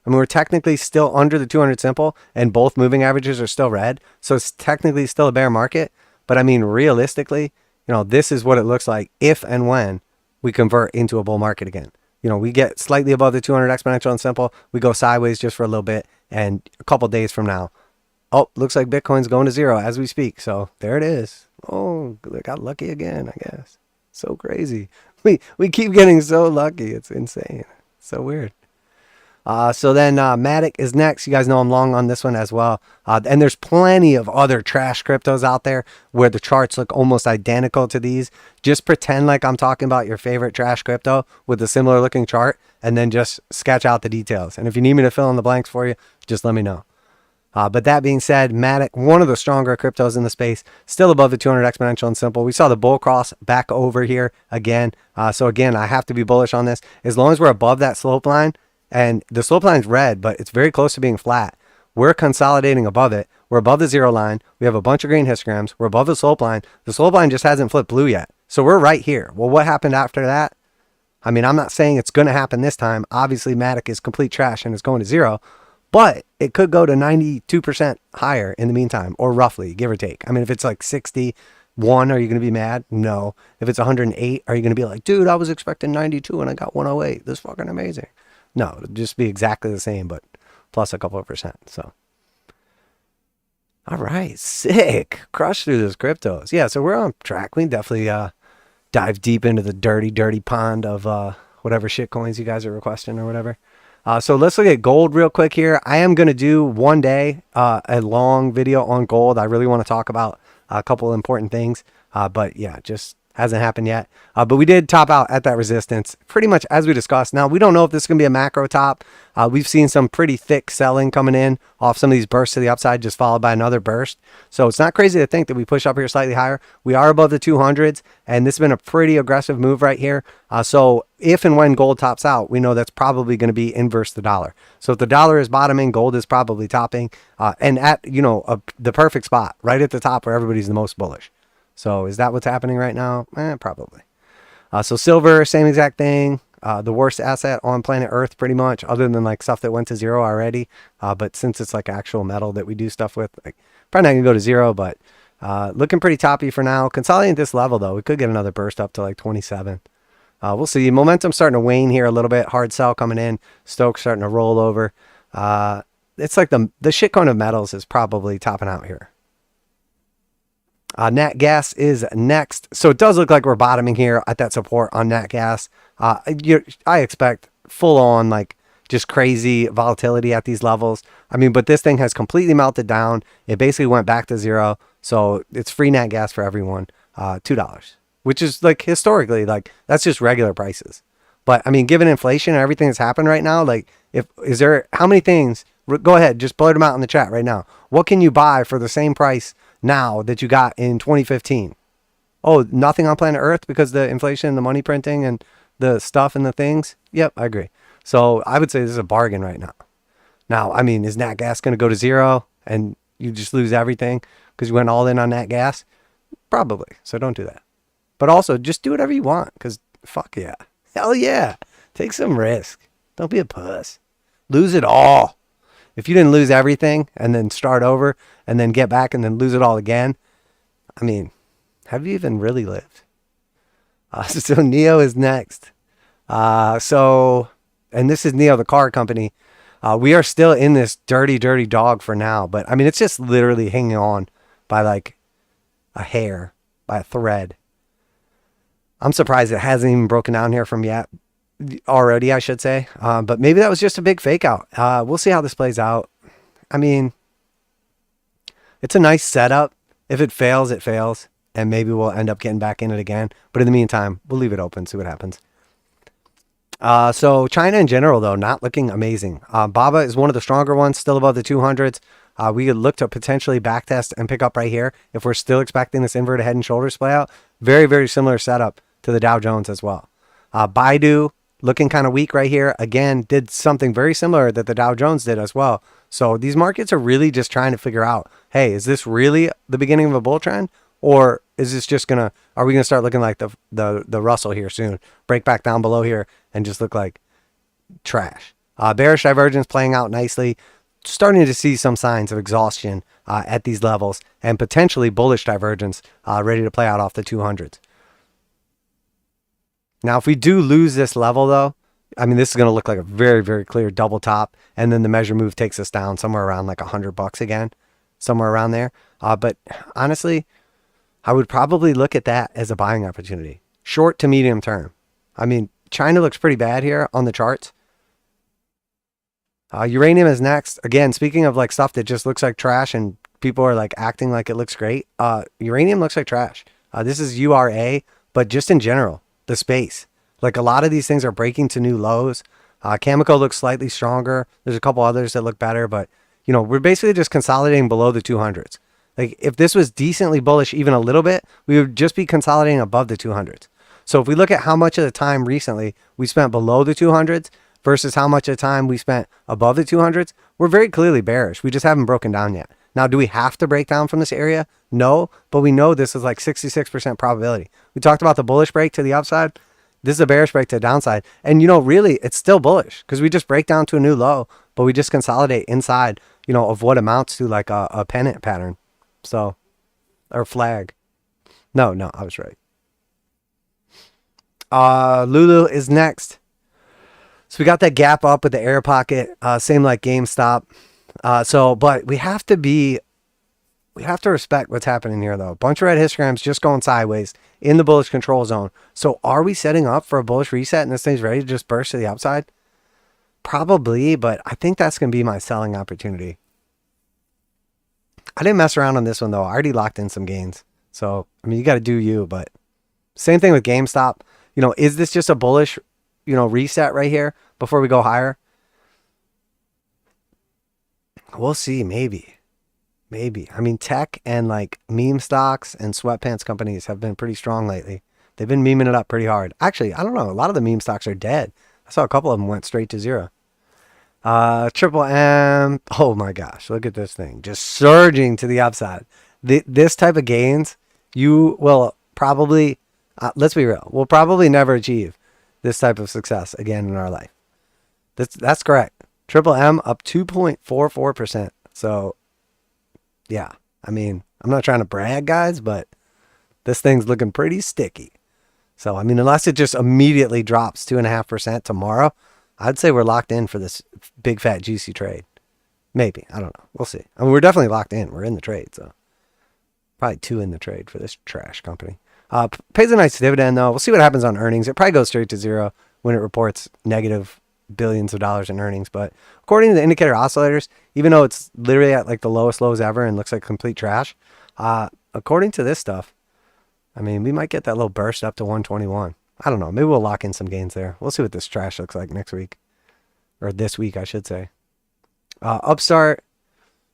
We're technically still under the 200 simple and both moving averages are still red. So it's technically still a bear market. But realistically, this is what it looks like if and when we convert into a bull market again. We get slightly above the 200 exponential and simple. We go sideways just for a little bit. And a couple days from now, oh, looks like Bitcoin's going to zero as we speak. So there it is. Oh, I got lucky again, I guess. So crazy. We keep getting so lucky. It's insane. So weird. So then Matic is next. You guys know I'm long on this one as well. And there's plenty of other trash cryptos out there where the charts look almost identical to these. Just pretend like I'm talking about your favorite trash crypto with a similar looking chart, and then just sketch out the details. And if you need me to fill in the blanks for you, just let me know. But that being said, Matic, one of the stronger cryptos in the space, still above the 200 exponential and simple. We saw the bull cross back over here again. So again, I have to be bullish on this. As long as we're above that slope line, and the slope line's red, but it's very close to being flat. We're consolidating above it. We're above the zero line. We have a bunch of green histograms. We're above the slope line. The slope line just hasn't flipped blue yet. So we're right here. Well, what happened after that? I mean, I'm not saying it's going to happen this time. Obviously, Matic is complete trash and it's going to zero. But it could go to 92% higher in the meantime, or roughly, give or take. I mean, if it's like 61, are you going to be mad? No. If it's 108, are you going to be like, dude, I was expecting 92 and I got 108. This is fucking amazing. No, it'll just be exactly the same, but plus a couple of percent. So, all right, sick. Crush through those cryptos. Yeah, so we're on track. We can definitely dive deep into the dirty, dirty pond of whatever shit coins you guys are requesting or whatever. So let's look at gold real quick here. I am going to do one day a long video on gold. I really want to talk about a couple important things. But yeah, just hasn't happened yet. But we did top out at that resistance pretty much as we discussed. Now, we don't know if this is going to be a macro top. We've seen some pretty thick selling coming in off some of these bursts to the upside, just followed by another burst. So it's not crazy to think that we push up here slightly higher. We are above the 200s, and this has been a pretty aggressive move right here. So if and when gold tops out, we know that's probably going to be inverse the dollar. So if the dollar is bottoming, gold is probably topping, and at the perfect spot, right at the top where everybody's the most bullish. So is that what's happening right now? Probably. So silver, same exact thing. The worst asset on planet Earth, pretty much, other than like stuff that went to zero already. But since it's like actual metal that we do stuff with, like probably not gonna go to zero, but looking pretty toppy for now. Consolidating at this level though, we could get another burst up to like 27. We'll see. Momentum starting to wane here a little bit. Hard sell coming in. Stoch starting to roll over. It's like the shitcoin of metals is probably topping out here. Nat gas is next. So it does look like we're bottoming here at that support on nat gas. I expect full on like just crazy volatility at these levels. I mean, but this thing has completely melted down. It basically went back to zero. So it's free nat gas for everyone. $2, which is like historically, like that's just regular prices. But I mean, given inflation and everything that's happened right now, like how many things, go ahead, just blurt them out in the chat right now. What can you buy for the same price now that you got in 2015? Oh, nothing on planet Earth because the inflation, the money printing, and the stuff and the things? Yep, I agree. So I would say this is a bargain right now. Now, I mean, is nat gas going to go to zero and you just lose everything because you went all in on nat gas? Probably. So don't do that. But also, just do whatever you want because fuck yeah. Hell yeah. Take some risk. Don't be a puss. Lose it all. If you didn't lose everything and then start over and then get back and then lose it all again, I mean, have you even really lived? So Neo is next. And this is Neo, the car company. We are still in this dirty, dirty dog for now. But I mean, it's just literally hanging on by like a hair, by a thread. I'm surprised it hasn't even broken down here from yet. Already, I should say. But maybe that was just a big fake out. We'll see how this plays out. I mean, it's a nice setup. If it fails, it fails. And maybe we'll end up getting back in it again. But in the meantime, we'll leave it open, see what happens. So China in general, though, not looking amazing. BABA is one of the stronger ones, still above the 200s. We could look to potentially backtest and pick up right here if we're still expecting this inverted head and shoulders play out. Very, very similar setup to the Dow Jones as well. Baidu looking kind of weak right here. Again, did something very similar that the Dow Jones did as well. So these markets are really just trying to figure out, hey, is this really the beginning of a bull trend? Or is this just are we going to start looking like the Russell here soon? Break back down below here and just look like trash. Bearish divergence playing out nicely. starting to see some signs of exhaustion at these levels and potentially bullish divergence ready to play out off the 200s. Now, if we do lose this level, though, I mean, this is going to look like a very, very clear double top, and then the measure move takes us down somewhere around like $100 again, somewhere around there. But honestly, I would probably look at that as a buying opportunity, short to medium term. I mean, China looks pretty bad here on the charts. Uranium is next. Again, speaking of like stuff that just looks like trash and people are like acting like it looks great. Uranium looks like trash. This is URA, but just in general, the space. Like a lot of these things are breaking to new lows. Cameco looks slightly stronger. There's a couple others that look better, but you know, we're basically just consolidating below the 200s. Like if this was decently bullish even a little bit, we would just be consolidating above the 200s. So if we look at how much of the time recently we spent below the 200s versus how much of the time we spent above the 200s, we're very clearly bearish. We just haven't broken down yet. Now, do we have to break down from this area? No, but we know this is like 66% probability. We talked about the bullish break to the upside. This is a bearish break to the downside. And, you know, really, it's still bullish because we just break down to a new low, but we just consolidate inside, you know, of what amounts to like a pennant pattern. So, or flag. No, I was right. Lulu is next. So we got that gap up with the air pocket, same like GameStop. But we have to respect what's happening here though. Bunch of red histograms just going sideways in the bullish control zone. So are we setting up for a bullish reset and this thing's ready to just burst to the upside? Probably, but I think that's going to be my selling opportunity. I didn't mess around on this one though. I already locked in some gains. So, I mean, you got to do you, but same thing with GameStop. You know, is this just a bullish, you know, reset right here before we go higher? We'll see. Maybe. I mean, tech and like meme stocks and sweatpants companies have been pretty strong lately. They've been memeing it up pretty hard. Actually, I don't know. A lot of the meme stocks are dead. I saw a couple of them went straight to zero. Triple M. Oh my gosh. Look at this thing. Just surging to the upside. This type of gains, you will probably, let's be real, we'll probably never achieve this type of success again in our life. That's correct. Triple M up 2.44%. So, yeah. I mean, I'm not trying to brag, guys, but this thing's looking pretty sticky. So, I mean, unless it just immediately drops 2.5% tomorrow, I'd say we're locked in for this big, fat, juicy trade. Maybe. I don't know. We'll see. I mean, we're definitely locked in. We're in the trade, so probably 2 in the trade for this trash company. Pays a nice dividend, though. We'll see what happens on earnings. It probably goes straight to zero when it reports negative billions of dollars in earnings. But according to the indicator oscillators, even though it's literally at like the lowest lows ever and looks like complete trash, according to this stuff, I mean, we might get that little burst up to 121. I don't know. Maybe we'll lock in some gains there. We'll see what this trash looks like next week. Or this week, I should say. Upstart.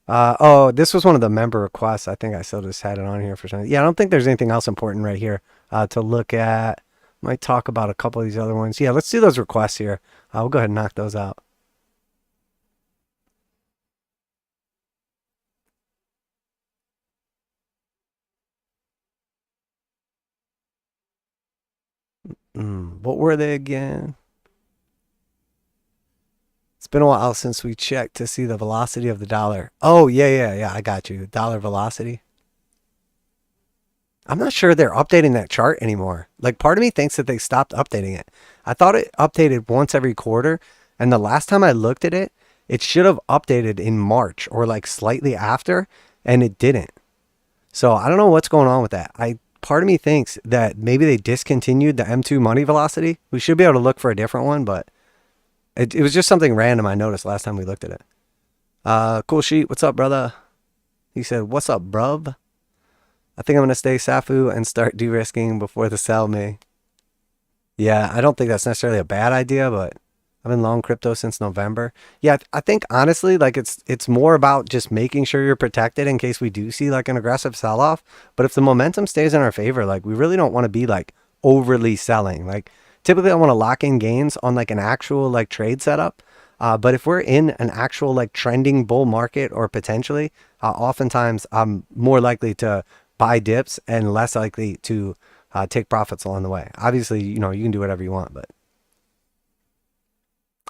This was one of the member requests. I think I still just had it on here for something. Yeah, I don't think there's anything else important right here to look at. Might talk about a couple of these other ones. Yeah, let's do those requests here. We'll go ahead and knock those out. What were they again? It's been a while since we checked to see the velocity of the dollar. Oh, yeah. I got you. Dollar velocity. I'm not sure they're updating that chart anymore. Like, part of me thinks that they stopped updating it. I thought it updated once every quarter. And the last time I looked at it, it should have updated in March or like slightly after. And it didn't. So I don't know what's going on with that. Part of me thinks that maybe they discontinued the M2 money velocity. We should be able to look for a different one, but it was just something random I noticed last time we looked at it. Cool sheet. What's up, brother? He said, what's up, brub? I think I'm going to stay Safu and start de-risking before the sell me. Yeah, I don't think that's necessarily a bad idea, but I've been long crypto since November. Yeah, I think honestly, like it's more about just making sure you're protected in case we do see like an aggressive sell-off. But if the momentum stays in our favor, like we really don't want to be like overly selling. Like typically I want to lock in gains on like an actual like trade setup. But if we're in an actual like trending bull market or potentially, oftentimes I'm more likely to buy dips and less likely to take profits along the way. Obviously, you know, you can do whatever you want, but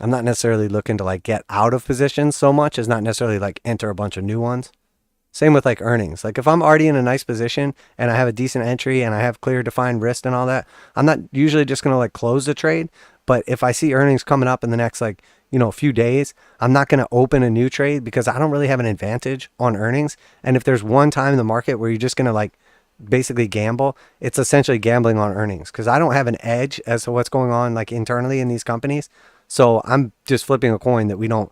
I'm not necessarily looking to like get out of positions so much as not necessarily like enter a bunch of new ones. Same with like earnings. Like if I'm already in a nice position and I have a decent entry and I have clear defined risk and all that, I'm not usually just going to like close the trade. But if I see earnings coming up in the next like, few days, I'm not going to open a new trade because I don't really have an advantage on earnings. And if there's one time in the market where you're just going to like basically gamble, it's essentially gambling on earnings because I don't have an edge as to what's going on like internally in these companies. So I'm just flipping a coin that we don't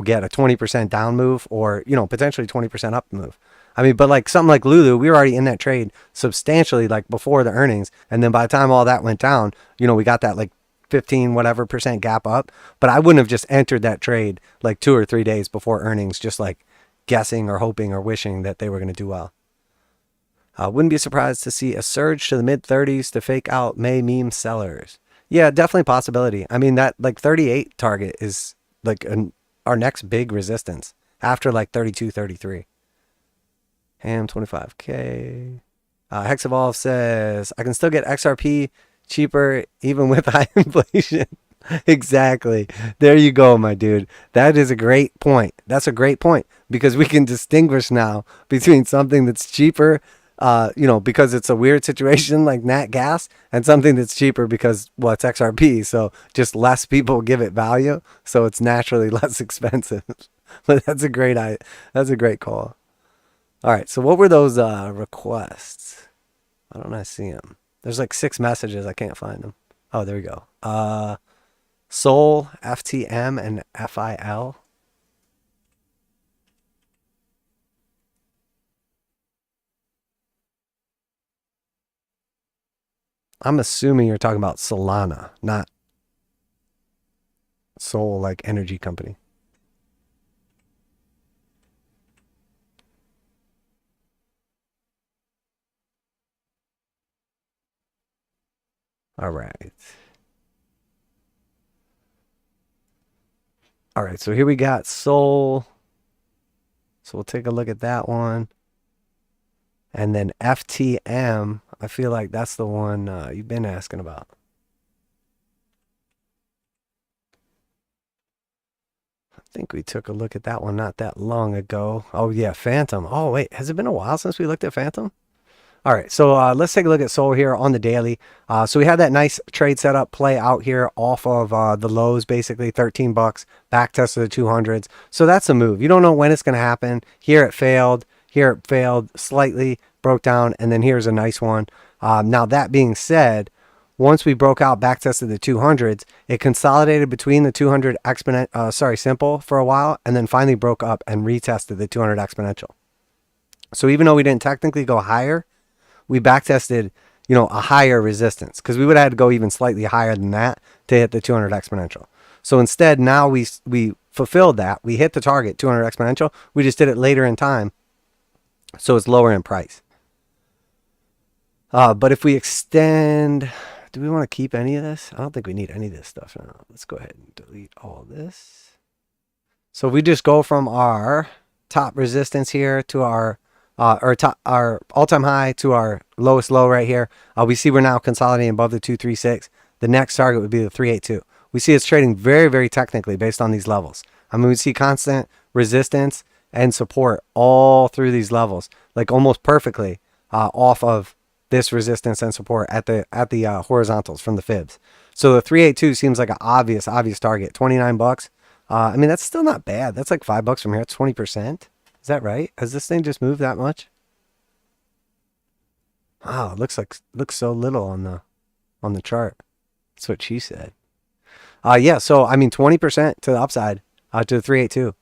get a 20% down move or, potentially 20% up move. I mean, but like something like Lulu, we were already in that trade substantially like before the earnings. And then by the time all that went down, we got that like 15 whatever percent gap up. But I wouldn't have just entered that trade like 2 or 3 days before earnings, just like guessing or hoping or wishing that they were going to do well. Wouldn't be surprised to see a surge to the mid 30s to fake out May meme sellers. Yeah, definitely a possibility. I mean, that like 38 target is like our next big resistance after like 32, 33. Ham 25K. Hexavolve says, I can still get XRP cheaper even with high inflation. Exactly. There you go, my dude. That is a great point. That's a great point because we can distinguish now between something that's cheaper because it's a weird situation like nat gas and something that's cheaper because, well, it's XRP. So just less people give it value. So it's naturally less expensive. But that's a great call. All right. So what were those requests? Why don't I see them? There's like 6 messages. I can't find them. Oh, there we go. Sol, FTM, and FIL. I'm assuming you're talking about Solana, not Sol like energy company. All right. All right, so here we got Sol. So we'll take a look at that one. And then FTM, I feel like that's the one you've been asking about. I think we took a look at that one not that long ago. Oh, yeah, Phantom. Oh, wait, has it been a while since we looked at Phantom? All right, so let's take a look at Sol here on the daily. So we had that nice trade setup play out here off of the lows, basically 13 bucks, back test of the 200s. So that's a move. You don't know when it's going to happen. Here it failed. Here it failed slightly, broke down, and then here's a nice one. Now that being said, once we broke out back tested the 200s, it consolidated between the 200 simple for a while, and then finally broke up and retested the 200 exponential. So even though we didn't technically go higher, we back tested, a higher resistance because we would have had to go even slightly higher than that to hit the 200 exponential. So instead, now we fulfilled that. We hit the target 200 exponential. We just did it later in time. So it's lower in price. But if we extend, do we want to keep any of this? I don't think we need any of this stuff now. Let's go ahead and delete all this. So we just go from our top resistance here to our all-time high to our lowest low right here. We see we're now consolidating above the 236. The next target would be the 382. We see it's trading very, very technically based on these levels. I mean, we see constant resistance and support all through these levels, like almost perfectly off of this resistance and support at the horizontals from the fibs. So the 382 seems like an obvious target. 29 bucks. I mean, that's still not bad. That's like $5 from here. It's 20%. Is that right? Has this thing just moved that much? Wow, it looks so little on the chart. That's what she said. Yeah, so I mean 20% to the upside to the 382.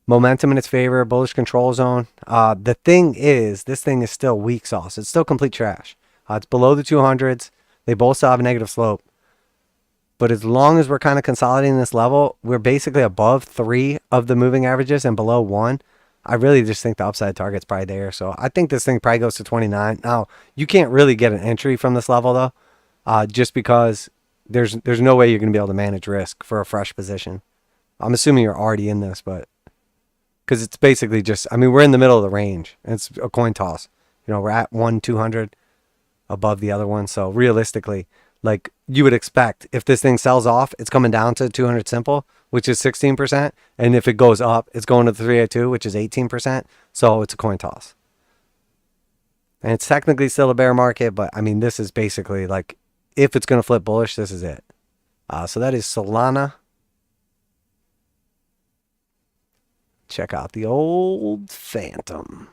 Momentum in its favor, bullish control zone. The thing is, this thing is still weak sauce. It's still complete trash. It's below the 200s. They both still have a negative slope. But as long as we're kind of consolidating this level, we're basically above 3 of the moving averages and below 1. I really just think the upside target's probably there. So I think this thing probably goes to 29. Now, you can't really get an entry from this level, though, just because there's no way you're going to be able to manage risk for a fresh position. I'm assuming you're already in this, but because it's basically just, I mean, we're in the middle of the range. It's a coin toss. We're at 1 200 above the other one. So realistically, like you would expect if this thing sells off, it's coming down to 200 simple, which is 16%. And if it goes up, it's going to the 302, which is 18%. So it's a coin toss. And it's technically still a bear market, but I mean, this is basically like, if it's going to flip bullish, this is it. So that is Solana. Check out the old Phantom.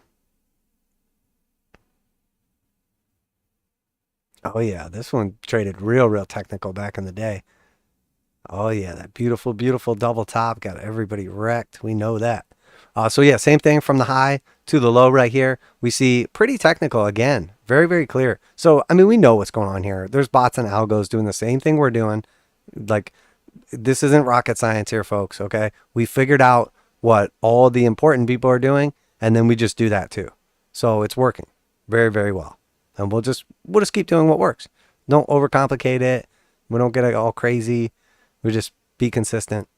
Oh yeah, this one traded real technical back in the day. Oh yeah, that beautiful double top got everybody wrecked. We know that. So yeah, same thing from the high to the low right here. We see pretty technical again, very clear. So I mean, we know what's going on here. There's bots and algos doing the same thing we're doing. Like, this isn't rocket science here, folks. Okay, we figured out what all the important people are doing, and then we just do that too. So it's working very well. And we'll just keep doing what works. Don't overcomplicate it. We don't get it all crazy. We just be consistent.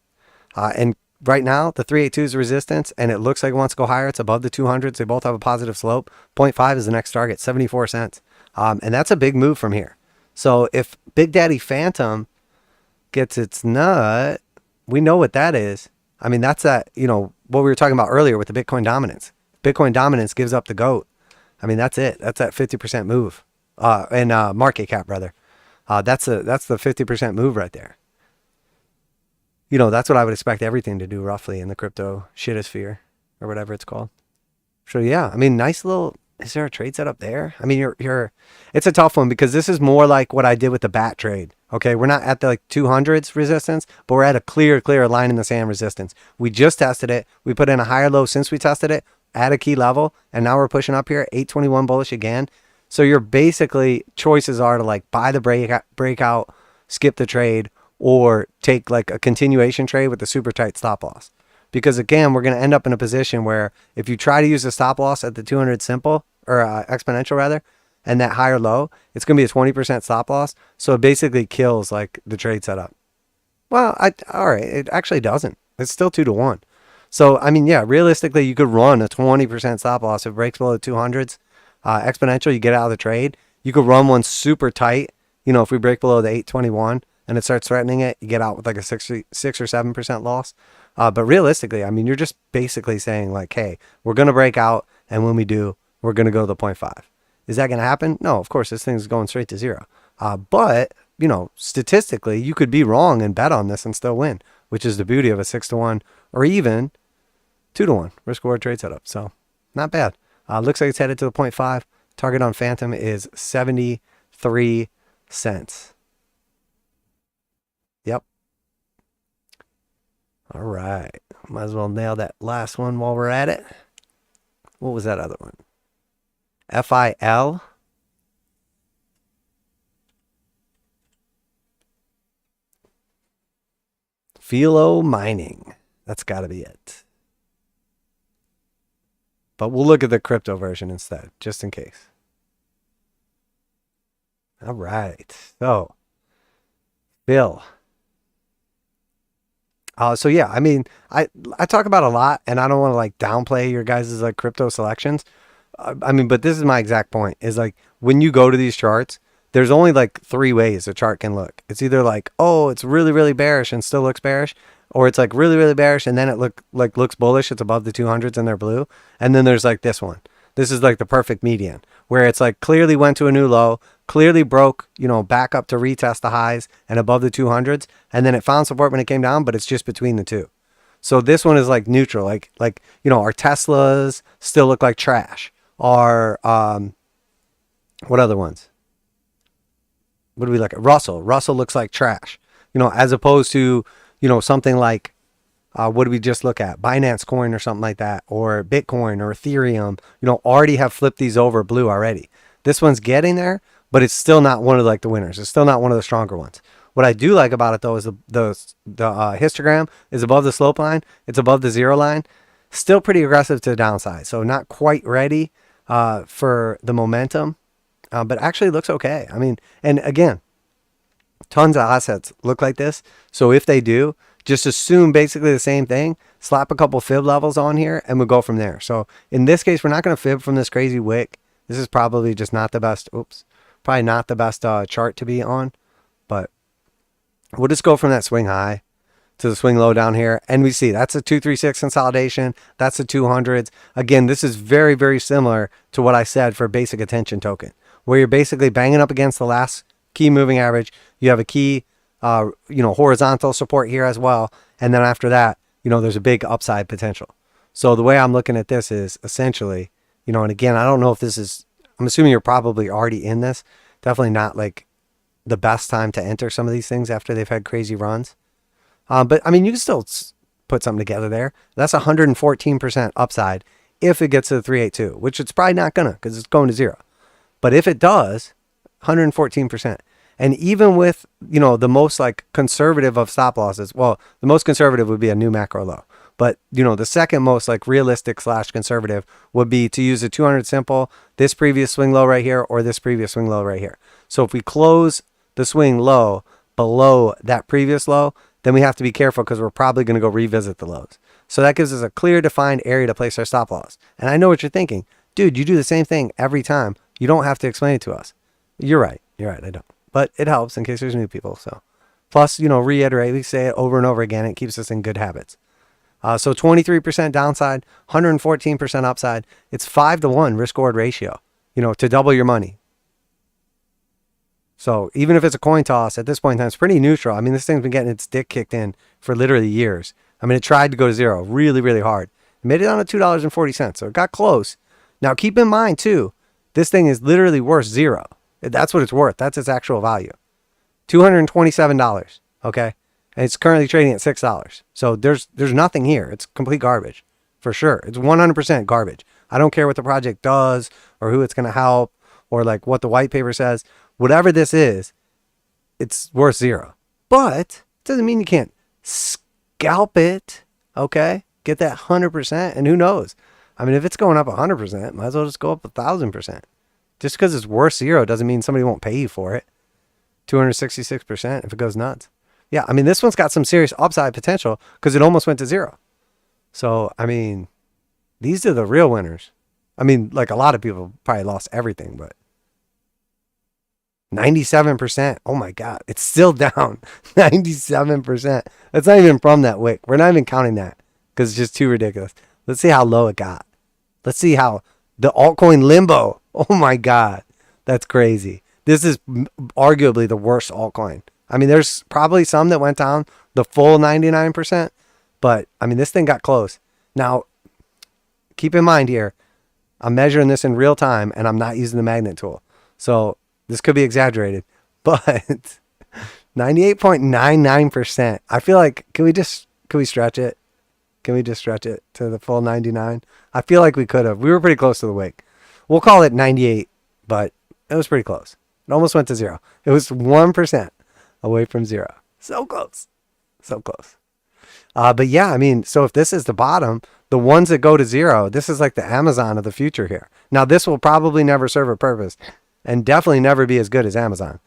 And right now, the 382 is resistance, and it looks like it wants to go higher. It's above the 200s. They both have a positive slope. 0.5 is the next target, 74 cents. And that's a big move from here. So if Big Daddy Phantom gets its nut, we know what that is. I mean, that's that, you know, what we were talking about earlier with the Bitcoin dominance. Bitcoin dominance gives up the GOAT. I mean, that's it. That's that 50% move. And market cap, rather. That's the 50% move right there. You know, that's what I would expect everything to do roughly in the crypto shitosphere or whatever it's called. So yeah, I mean, nice little, is there a trade setup there? I mean, it's a tough one because this is more like what I did with the bat trade. Okay, we're not at the like 200s resistance, but we're at a clear line in the sand resistance. We just tested it. We put in a higher low since we tested it at a key level, and now we're pushing up here, 821 bullish again. So your basically choices are to like buy the breakout, skip the trade, or take like a continuation trade with a super tight stop loss. Because again, we're going to end up in a position where if you try to use a stop loss at the 200 simple, or exponential rather, and that higher low, it's going to be a 20% stop loss. So it basically kills like the trade setup. Well, all right, it actually doesn't. It's still 2-to-1. So, I mean, yeah, realistically, you could run a 20% stop loss. If it breaks below the 200s, exponential, you get out of the trade. You could run one super tight. You know, if we break below the 821 and it starts threatening it, you get out with like a 6 or 7% loss. But realistically, I mean, you're just basically saying like, hey, we're going to break out. And when we do, we're going to go to the 0.5. Is that going to happen? No, of course, this thing's going straight to zero. But, you know, statistically, you could be wrong and bet on this and still win, which is the beauty of a 6-to-1 or even 2-to-1 risk reward trade setup. So not bad. Looks like it's headed to the 0.5. Target on Phantom is 73 cents. Yep. All right. Might as well nail that last one while we're at it. What was that other one? FIL. Philo mining. That's got to be it. But we'll look at the crypto version instead, just in case. All right. So, Bill. So yeah, I mean, I talk about a lot, and I don't want to like downplay your guys' like crypto selections. I mean, but this is my exact point, is like when you go to these charts, there's only like 3 ways a chart can look. It's either like, oh, it's really bearish and still looks bearish, or it's like really bearish and then it looks bullish. It's above the 200s and they're blue. And then there's like this one. This is like the perfect median where it's like clearly went to a new low, clearly broke, you know, back up to retest the highs and above the 200s. And then it found support when it came down, but it's just between the two. So this one is like neutral. Like, you know, our Teslas still look like trash. Our, what other ones? What do we look at? Russell looks like trash, you know, as opposed to, you know, something like, what do we just look at? Binance coin or something like that, or Bitcoin or Ethereum, you know, already have flipped these over blue already. This one's getting there, but it's still not one of like the winners. It's still not one of the stronger ones. What I do like about it though is the histogram is above the slope line. It's above the 0 line. Still pretty aggressive to the downside. So not quite ready for the momentum, but actually looks okay. I mean, and again, tons of assets look like this. So if they do, just assume basically the same thing, slap a couple fib levels on here, and we'll go from there. So in this case, we're not going to fib from this crazy wick. This is probably just not the best, probably not the best chart to be on. but we'll just go from that swing high to the swing low down here. And we see that's a 236 consolidation. That's the 200s. Again, this is very, very similar to what I said for basic attention token, where you're basically banging up against the last key moving average. You have a key, horizontal support here as well. And then after that, there's a big upside potential. So the way I'm looking at this is essentially, and again, I don't know if this is, I'm assuming you're probably already in this. Definitely not like the best time to enter some of these things after they've had crazy runs. But I mean, you can still put something together there. That's 114% upside if it gets to the 382, which it's probably not gonna, because it's going to zero. But if it does, 114%. And even with, the most like conservative of stop losses, well, the most conservative would be a new macro low. But, the second most like realistic / conservative would be to use a 200 simple, this previous swing low right here, or this previous swing low right here. So if we close the swing low below that previous low, then we have to be careful because we're probably going to go revisit the lows. So that gives us a clear defined area to place our stop loss. And I know what you're thinking. Dude, you do the same thing every time. You don't have to explain it to us. You're right. I don't. But it helps in case there's new people. So plus, reiterate, we say it over and over again. It keeps us in good habits. So 23% downside, 114% upside. It's 5-to-1 risk reward ratio, to double your money. So even if it's a coin toss at this point in time, it's pretty neutral. I mean, this thing's been getting its dick kicked in for literally years. I mean, it tried to go to zero really, really hard. It made it down to $2.40. So it got close. Now keep in mind too, this thing is literally worth zero. That's what it's worth. That's its actual value. $227. Okay. And it's currently trading at $6. So there's nothing here. It's complete garbage for sure. It's 100% garbage. I don't care what the project does or who it's going to help or like what the white paper says. Whatever this is, it's worth zero. But it doesn't mean you can't scalp it. Okay. Get that 100%. And who knows? I mean, if it's going up 100%, might as well just go up 1,000%. Just because it's worth zero doesn't mean somebody won't pay you for it. 266% if it goes nuts. Yeah, I mean, this one's got some serious upside potential because it almost went to zero. So, I mean, these are the real winners. I mean, like a lot of people probably lost everything, but 97%. Oh my God, it's still down 97%. That's not even from that wick. We're not even counting that because it's just too ridiculous. Let's see how low it got. Let's see how the altcoin limbo. Oh my God, that's crazy. This is arguably the worst altcoin. I mean, there's probably some that went down the full 99%, but I mean, this thing got close. Now, keep in mind here, I'm measuring this in real time and I'm not using the magnet tool. So this could be exaggerated, but 98.99%. I feel like, can we stretch it? Can we just stretch it to the full 99? I feel like we could have. We were pretty close to the wick. We'll call it 98, but it was pretty close. It almost went to zero. It was 1% away from zero. So close. So close. But yeah, I mean, so if this is the bottom, the ones that go to zero, this is like the Amazon of the future here. Now, this will probably never serve a purpose and definitely never be as good as Amazon.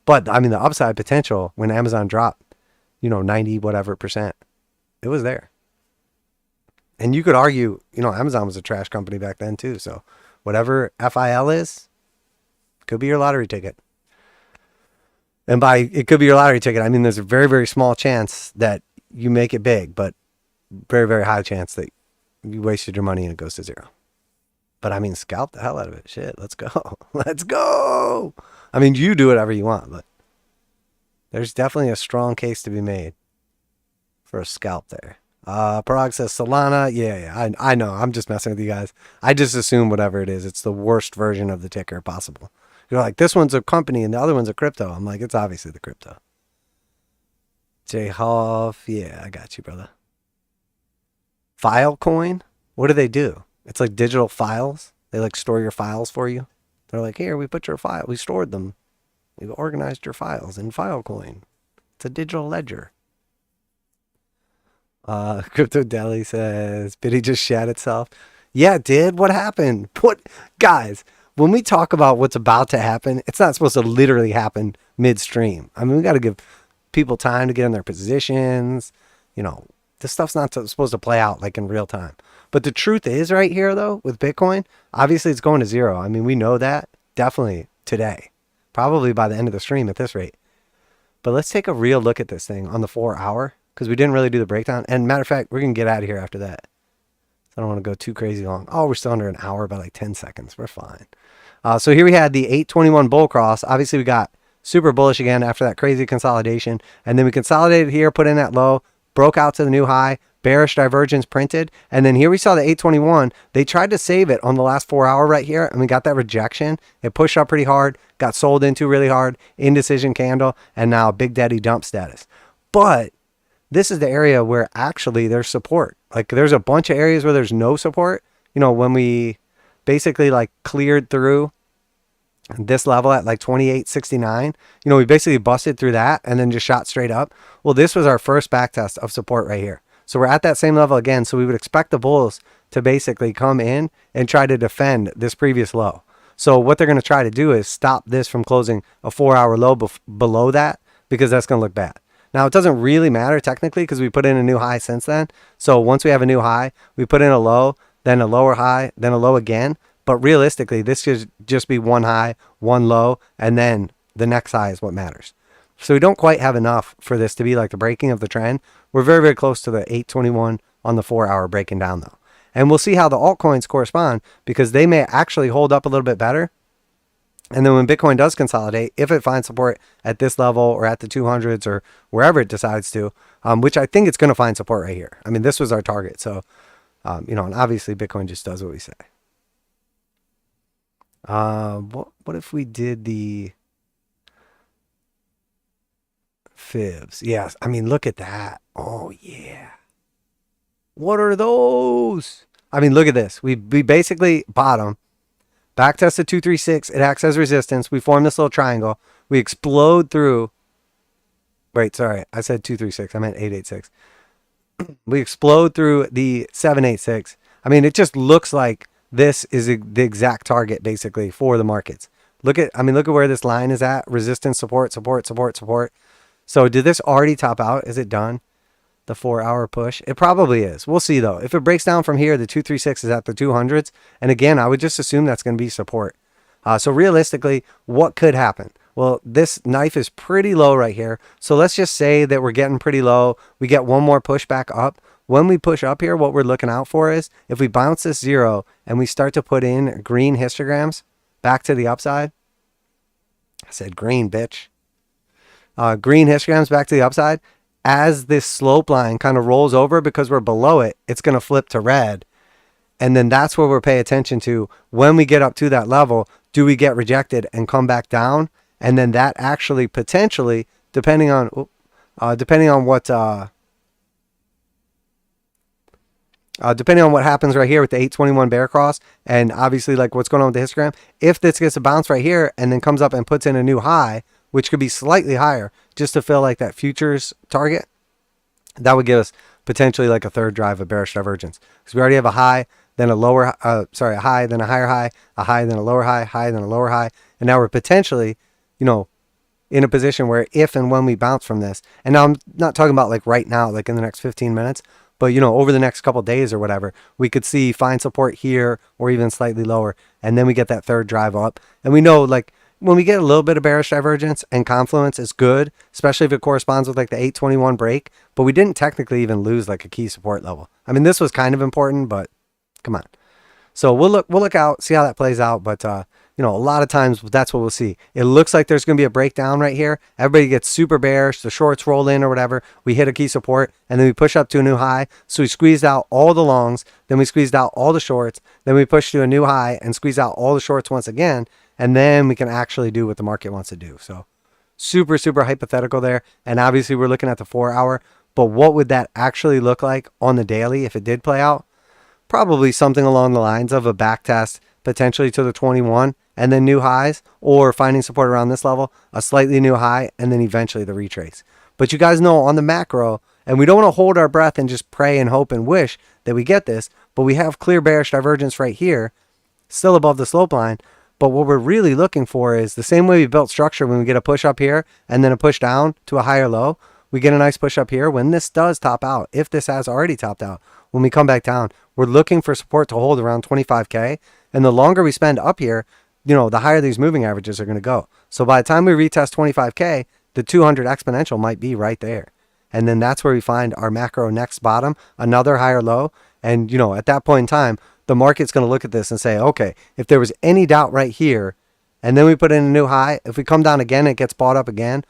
But I mean, the upside potential when Amazon dropped, 90 whatever percent, it was there. And you could argue, Amazon was a trash company back then too. So whatever FIL is, could be your lottery ticket. And by it could be your lottery ticket, I mean, there's a very, very small chance that you make it big, but very, very high chance that you wasted your money and it goes to zero. But I mean, scalp the hell out of it. Shit, let's go. Let's go. I mean, you do whatever you want, but there's definitely a strong case to be made for a scalp there. Parag says Solana. Yeah, I know. I'm just messing with you guys. I just assume whatever it is, it's the worst version of the ticker possible. You're like, this one's a company and the other one's a crypto. I'm like, it's obviously the crypto. J Hoff. Yeah, I got you, brother. Filecoin? What do? It's like digital files. They like store your files for you. They're like, here, we put your file. We stored them. We've organized your files in Filecoin. It's a digital ledger. Crypto Deli says, Biddy just shat itself. Yeah, it did. What happened? Guys, when we talk about what's about to happen, it's not supposed to literally happen midstream. I mean, we got to give people time to get in their positions. This stuff's not supposed to play out like in real time. But the truth is right here, though, with Bitcoin, obviously it's going to zero. I mean, we know that definitely today, probably by the end of the stream at this rate. But let's take a real look at this thing on the 4 hour, because we didn't really do the breakdown. And matter of fact, we're going to get out of here after that. I don't want to go too crazy long. Oh, we're still under an hour by like 10 seconds. We're fine. So here we had the 821 bull cross. Obviously, we got super bullish again after that crazy consolidation. And then we consolidated here, put in that low, broke out to the new high, bearish divergence printed. And then here we saw the 821. They tried to save it on the last 4 hour right here. And we got that rejection. It pushed up pretty hard, got sold into really hard, indecision candle, and now Big Daddy dump status. But this is the area where actually there's support. Like there's a bunch of areas where there's no support. You know, when we basically like cleared through this level at like 28.69, you know, we basically busted through that and then just shot straight up. Well, this was our first back test of support right here. So we're at that same level again. So we would expect the bulls to basically come in and try to defend this previous low. So what they're going to try to do is stop this from closing a 4 hour low below that, because that's going to look bad. Now, it doesn't really matter technically because we put in a new high since then. So once we have a new high, we put in a low, then a lower high, then a low again. But realistically, this should just be one high, one low, and then the next high is what matters. So we don't quite have enough for this to be like the breaking of the trend. We're very, very close to the 821 on the 4 hour breaking down though. And we'll see how the altcoins correspond, because they may actually hold up a little bit better. And then when Bitcoin does consolidate, if it finds support at this level or at the 200s or wherever it decides to, which I think it's going to find support right here. I mean, this was our target. So, you know, and obviously Bitcoin just does what we say. What if we did the fibs? Yes. I mean, look at that. Oh, yeah. What are those? I mean, look at this. We basically bottom. Back test at 236. It acts as resistance. We form this little triangle. We explode through. Wait, sorry. I said 236. I meant 886. We explode through the 786. I mean, it just looks like this is the exact target basically for the markets. Look at where this line is at. Resistance, support, support, support, support. So did this already top out? Is it done? The 4 hour push? It probably is. We'll see though. If it breaks down from here, the 236 is at the 200s. And again, I would just assume that's going to be support. So realistically, what could happen? Well, this knife is pretty low right here. So let's just say that we're getting pretty low. We get one more push back up. When we push up here, what we're looking out for is if we bounce this 0 and we start to put in green histograms back to the upside. I said green, bitch. Green histograms back to the upside. As this slope line kind of rolls over because we're below it, it's going to flip to red. And then that's where we'll pay attention to when we get up to that level. Do we get rejected and come back down? And then that actually potentially, depending on what happens right here with the 821 bear cross, and obviously like what's going on with the histogram, if this gets a bounce right here and then comes up and puts in a new high, which could be slightly higher just to fill like that futures target, that would give us potentially like a third drive of bearish divergence. Because we already have a high, then a lower, a high, then a higher high, a high, then a lower high, high, then a lower high. And now we're potentially, you know, in a position where if and when we bounce from this, and now I'm not talking about like right now, like in the next 15 minutes, but you know, over the next couple of days or whatever, we could see find support here or even slightly lower. And then we get that third drive up. And we know like, when we get a little bit of bearish divergence and confluence is good, especially if it corresponds with like the 821 break, but we didn't technically even lose like a key support level. I mean, this was kind of important, but come on. So we'll look out, see how that plays out. But, you know, a lot of times that's what we'll see. It looks like there's going to be a breakdown right here. Everybody gets super bearish. The shorts roll in or whatever. We hit a key support and then we push up to a new high. So we squeezed out all the longs. Then we squeezed out all the shorts. Then we pushed to a new high and squeezed out all the shorts once again. And then we can actually do what the market wants to do. So super, super hypothetical there. And obviously we're looking at the 4 hour. But what would that actually look like on the daily if it did play out? Probably something along the lines of a back test, potentially to the 21, and then new highs, or finding support around this level, a slightly new high, and then eventually the retrace. But you guys know on the macro, and we don't want to hold our breath and just pray and hope and wish that we get this, but we have clear bearish divergence right here, still above the slope line. But what we're really looking for is the same way we built structure when we get a push up here and then a push down to a higher low. We get a nice push up here when this does top out. If this has already topped out, when we come back down, we're looking for support to hold around 25K. And the longer we spend up here, you know, the higher these moving averages are going to go. So by the time we retest 25K, the 200 exponential might be right there. And then that's where we find our macro next bottom, another higher low. And, you know, at that point in time, the market's going to look at this and say, okay, if there was any doubt right here, and then we put in a new high, if we come down again, it gets bought up again,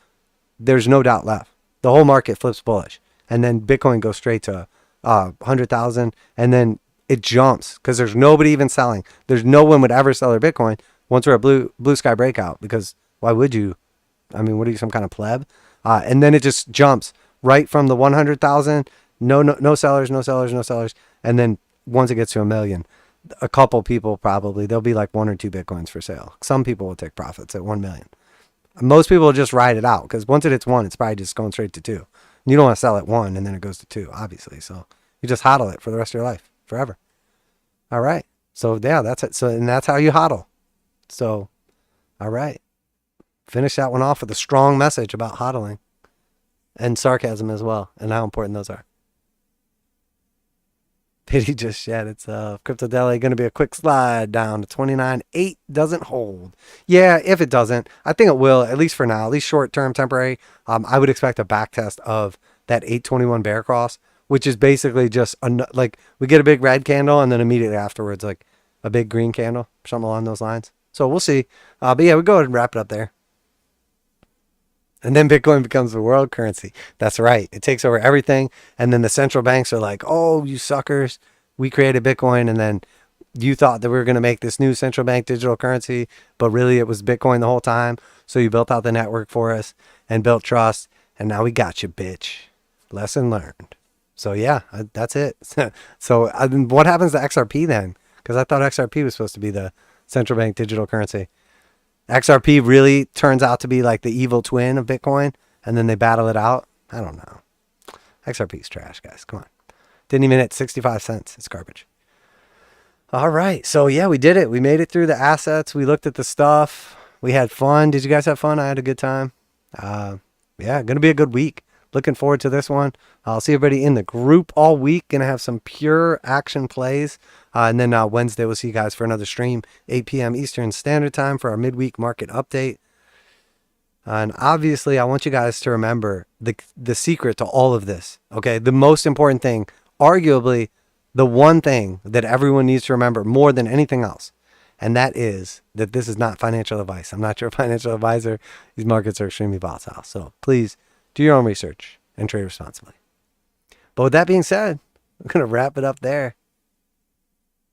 there's no doubt left. The whole market flips bullish. And then Bitcoin goes straight to 100,000. And then it jumps because there's nobody even selling. There's no one would ever sell their Bitcoin once we're a blue sky breakout, because why would you? I mean, what are you, some kind of pleb? And then it just jumps right from the 100,000, no sellers. And then once it gets to 1 million, a couple people probably, there'll be like 1 or 2 Bitcoins for sale. Some people will take profits at 1 million. Most people will just ride it out because once it hits 1, it's probably just going straight to 2. You don't want to sell at 1 and then it goes to 2, obviously. So you just hodl it for the rest of your life, forever. All right. So yeah, that's it. So, and that's how you hodl. So, all right. Finish that one off with a strong message about hodling and sarcasm as well, and how important those are. Pity just shed. It's Crypto Daily going to be a quick slide down to 29.8. Doesn't hold. Yeah, if it doesn't, I think it will, at least for now, at least short term, temporary. I would expect a back test of that 821 bear cross, which is basically just like we get a big red candle and then immediately afterwards like a big green candle, something along those lines. So we'll see. But yeah, we'll go ahead and wrap it up there. And then Bitcoin becomes the world currency. That's right. It takes over everything. And then the central banks are like, oh, you suckers, we created Bitcoin. And then you thought that we were going to make this new central bank digital currency, but really it was Bitcoin the whole time. So you built out the network for us and built trust. And now we got you, bitch. Lesson learned. So yeah, that's it. So what happens to XRP then? Because I thought XRP was supposed to be the central bank digital currency. XRP really turns out to be like the evil twin of Bitcoin, and then they battle it out. I don't know. XRP is trash, guys. Come on. Didn't even hit 65 cents. It's garbage. All right. So yeah, we did it. We made it through the assets. We looked at the stuff. We had fun. Did you guys have fun? I had a good time. Yeah, going to be a good week. Looking forward to this one. I'll see everybody in the group all week. Going to have some pure action plays. And then Wednesday, we'll see you guys for another stream, 8 p.m. Eastern Standard Time for our midweek market update. And obviously, I want you guys to remember the secret to all of this. Okay, the most important thing, arguably the one thing that everyone needs to remember more than anything else, and that is that this is not financial advice. I'm not your financial advisor. These markets are extremely volatile. So please do your own research and trade responsibly. But with that being said, I'm going to wrap it up there.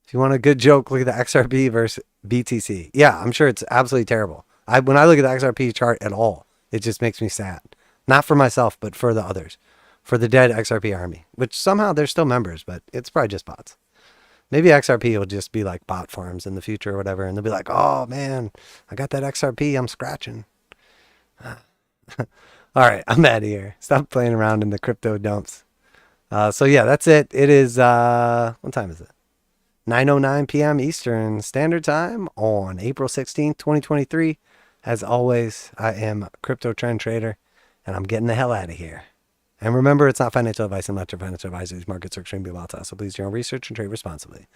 If you want a good joke, look at the XRP versus BTC. Yeah, I'm sure it's absolutely terrible. When I look at the XRP chart at all, it just makes me sad. Not for myself, but for the others. For the dead XRP army, which somehow they're still members, but it's probably just bots. Maybe XRP will just be like bot farms in the future or whatever, and they'll be like, oh man, I got that XRP, I'm scratching. All right, I'm out of here. Stop playing around in the crypto dumps. So yeah, that's it. It is, what time is it? 9:09 p.m. Eastern Standard Time on April 16th, 2023. As always, I am Crypto Trend Trader, and I'm getting the hell out of here. And remember, it's not financial advice. I'm not your financial advisor. These markets are extremely volatile, so please do your own research and trade responsibly.